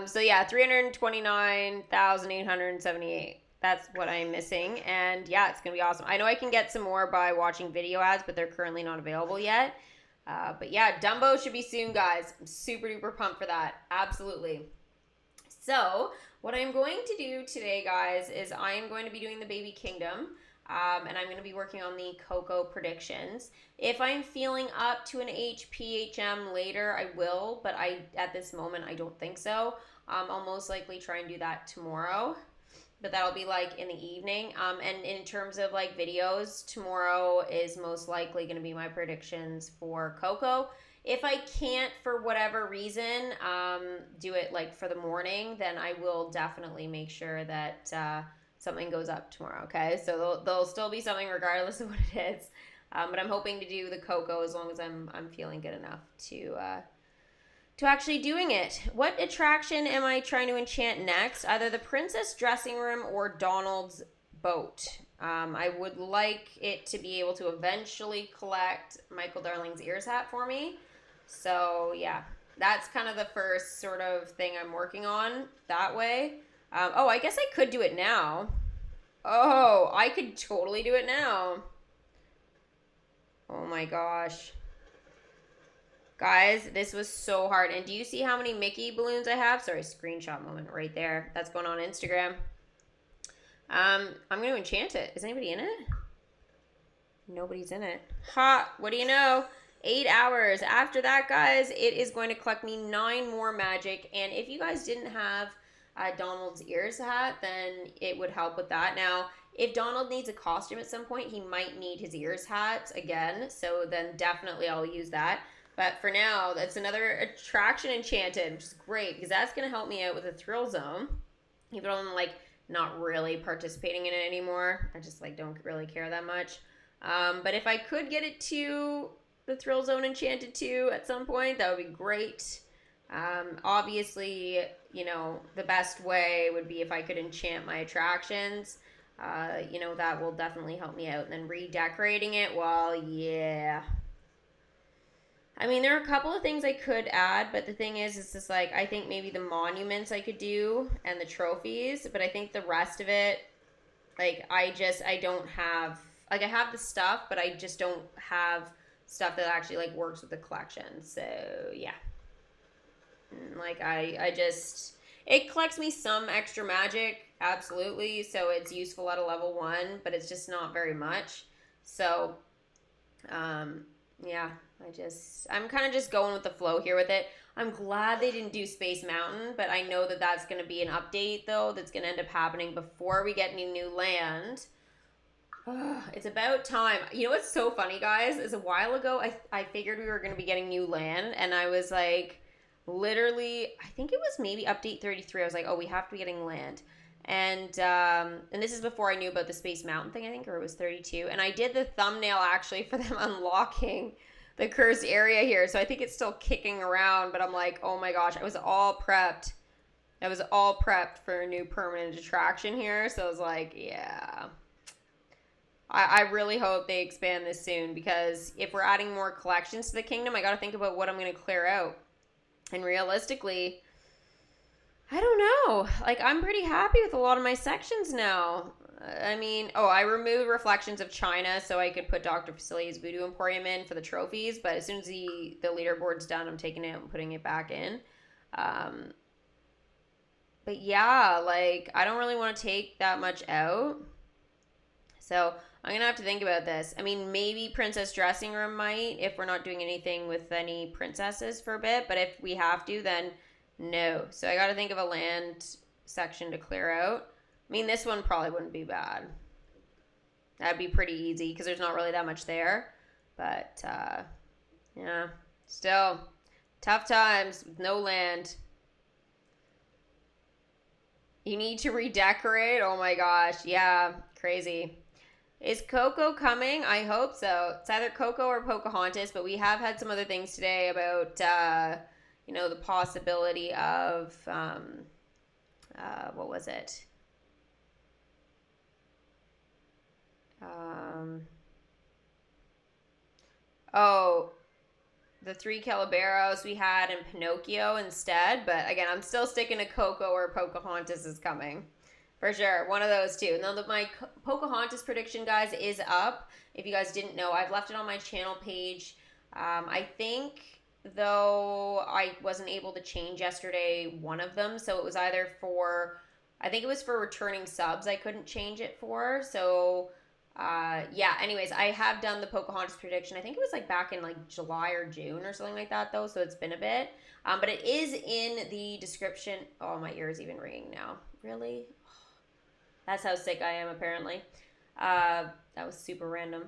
Speaker 1: So yeah, 329,878. That's what I'm missing. And yeah, it's going to be awesome. I know I can get some more by watching video ads, but they're currently not available yet. But yeah, Dumbo should be soon, guys. I'm super duper pumped for that. Absolutely. So what I'm going to do today, guys, is I am going to be doing the Baby Kingdom. And I'm going to be working on the Coco predictions. If I'm feeling up to an HPHM later, I will. But at this moment, I don't think so. I'll most likely try and do that tomorrow. But that'll be like in the evening. And in terms of like videos, tomorrow is most likely going to be my predictions for Coco. If I can't, for whatever reason, do it like for the morning, then I will definitely make sure that something goes up tomorrow, okay? So there'll still be something regardless of what it is. But I'm hoping to do the Coco as long as I'm feeling good enough to actually doing it. What attraction am I trying to enchant next? Either the princess dressing room or Donald's boat. I would like it to be able to eventually collect Michael Darling's ears hat for me. So yeah, that's kind of the first sort of thing I'm working on that way. Oh, I guess I could do it now. Oh, I could totally do it now. Oh my gosh. Guys, this was so hard. And do you see how many Mickey balloons I have? Sorry, screenshot moment right there. That's going on Instagram. I'm going to enchant it. Is anybody in it? Nobody's in it. Ha! What do you know? 8 hours. After that, guys, it is going to collect me 9 more magic. And if you guys didn't have Donald's ears hat, then it would help with that. Now, if Donald needs a costume at some point, he might need his ears hat again. So then definitely I'll use that. But for now, that's another attraction enchanted, which is great because that's going to help me out with a thrill zone. Even though I'm like not really participating in it anymore. I just like don't really care that much. But if I could get it to the thrill zone enchanted too at some point, that would be great. Obviously, you know, the best way would be if I could enchant my attractions. You know, that will definitely help me out. And then redecorating it, well, yeah. I mean, there are a couple of things I could add, but the thing is, it's just like, I think maybe the monuments I could do and the trophies, but I think the rest of it, like, I don't have, like, I have the stuff, but I just don't have stuff that actually, like, works with the collection. So, yeah. Like, I just, it collects me some extra magic, absolutely, so it's useful at a level 1, but it's just not very much. So, yeah. I'm kind of just going with the flow here with it. I'm glad they didn't do Space Mountain, but I know that that's going to be an update, though, that's going to end up happening before we get any new land. It's about time. You know what's so funny, guys, is a while ago, I figured we were going to be getting new land, and I was like, literally, I think it was maybe update 33. I was like, oh, we have to be getting land. And this is before I knew about the Space Mountain thing, I think, or it was 32. And I did the thumbnail, actually, for them unlocking the cursed area here. So I think it's still kicking around, but I'm like, oh my gosh, I was all prepped. I was all prepped for a new permanent attraction here. So I was like, yeah. I really hope they expand this soon, because if we're adding more collections to the kingdom, I got to think about what I'm going to clear out. And realistically, I don't know. Like, I'm pretty happy with a lot of my sections now. I mean, I removed Reflections of China so I could put Dr. Facility's Voodoo Emporium in for the trophies, but as soon as the leaderboard's done, I'm taking it out and putting it back in. But yeah, like, I don't really want to take that much out. So I'm going to have to think about this. I mean, maybe Princess Dressing Room might, if we're not doing anything with any princesses for a bit, but if we have to, then no. So I got to think of a land section to clear out. I mean, this one probably wouldn't be bad. That'd be pretty easy because there's not really that much there. But, yeah, still, tough times with no land. You need to redecorate? Oh my gosh, yeah, crazy. Is Coco coming? I hope so. It's either Coco or Pocahontas, but we have had some other things today about, you know, the possibility of, what was it? The 3 Calaberos we had in Pinocchio instead. But again, I'm still sticking to Coco or Pocahontas is coming. For sure. One of those two. Now, my Pocahontas prediction, guys, is up. If you guys didn't know, I've left it on my channel page. I think, though, I wasn't able to change yesterday one of them. So it was either for, I think it was for returning subs I couldn't change it for. So, yeah, anyways, I have done the Pocahontas prediction. I think it was like back in like July or June or something like that, though. So it's been a bit. But it is in the description. Oh, my ear is even ringing now. Really? That's how sick I am, apparently. That was super random.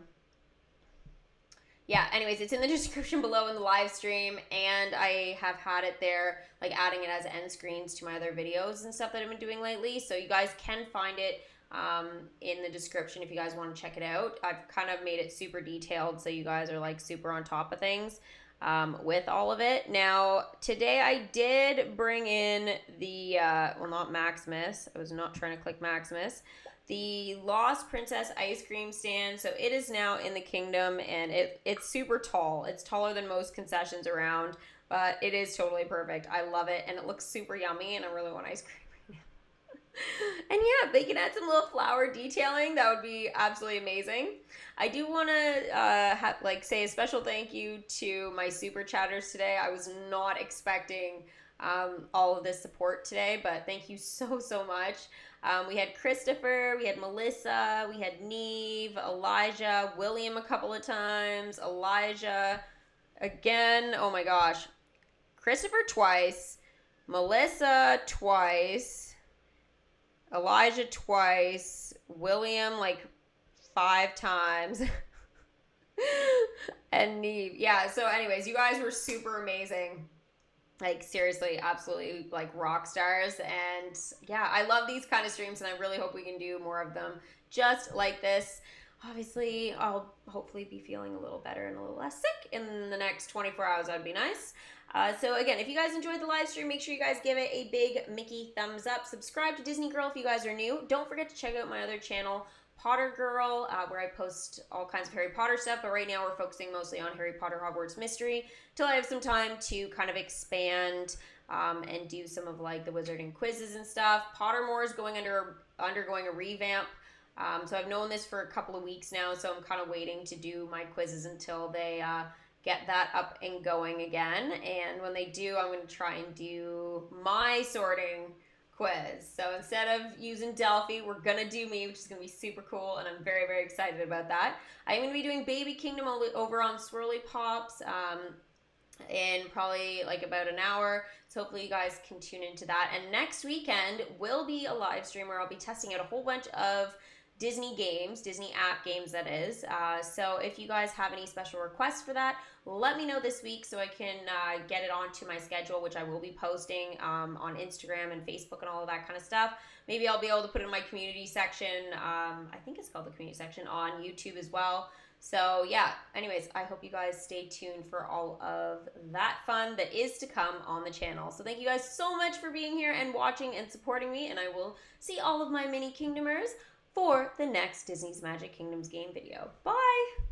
Speaker 1: Yeah, anyways, it's in the description below in the live stream, and I have had it there, like adding it as end screens to my other videos and stuff that I've been doing lately. So you guys can find it in the description if you guys want to check it out. I've kind of made it super detailed so you guys are like super on top of things with all of it. Now, today I did bring in the, well, not Maximus. I was not trying to click Maximus. The Lost Princess ice cream stand. So it is now in the kingdom, and it's super tall. It's taller than most concessions around, but it is totally perfect. I love it, and it looks super yummy, and I really want ice cream right now. And yeah, if they can add some little flower detailing, that would be absolutely amazing. I do want to say a special thank you to my super chatters today. I was not expecting all of this support today, but thank you so much. We had Christopher, we had Melissa, we had Neve, Elijah, William a couple of times, Elijah, again. Oh my gosh. Christopher twice. Melissa twice. Elijah twice. William like 5 times. And Neve. Yeah, so anyways, you guys were super amazing. Like seriously, absolutely like rock stars. And yeah, I love these kind of streams and I really hope we can do more of them just like this. Obviously, I'll hopefully be feeling a little better and a little less sick in the next 24 hours. That'd be nice. So again, if you guys enjoyed the live stream, make sure you guys give it a big Mickey thumbs up. Subscribe to Disney Girl if you guys are new. Don't forget to check out my other channel, Potter Girl, where I post all kinds of Harry Potter stuff, but right now we're focusing mostly on Harry Potter Hogwarts Mystery till I have some time to kind of expand and do some of like the wizarding quizzes and stuff. Pottermore is undergoing a revamp. So I've known this for a couple of weeks now, so I'm kind of waiting to do my quizzes until they get that up and going again. And when they do, I'm going to try and do my sorting quiz. So instead of using Delphi, we're going to do me, which is going to be super cool, and I'm very, very excited about that. I'm going to be doing Baby Kingdom over on Swirly Pops in probably like about an hour. So hopefully you guys can tune into that. And next weekend will be a live stream where I'll be testing out a whole bunch of Disney games, Disney app games that is. So if you guys have any special requests for that, let me know this week so I can get it onto my schedule, which I will be posting on Instagram and Facebook and all of that kind of stuff. Maybe I'll be able to put it in my community section. I think it's called the community section on YouTube as well. So yeah, anyways, I hope you guys stay tuned for all of that fun that is to come on the channel. So thank you guys so much for being here and watching and supporting me, and I will see all of my mini Kingdomers for the next Disney's Magic Kingdoms game video. Bye!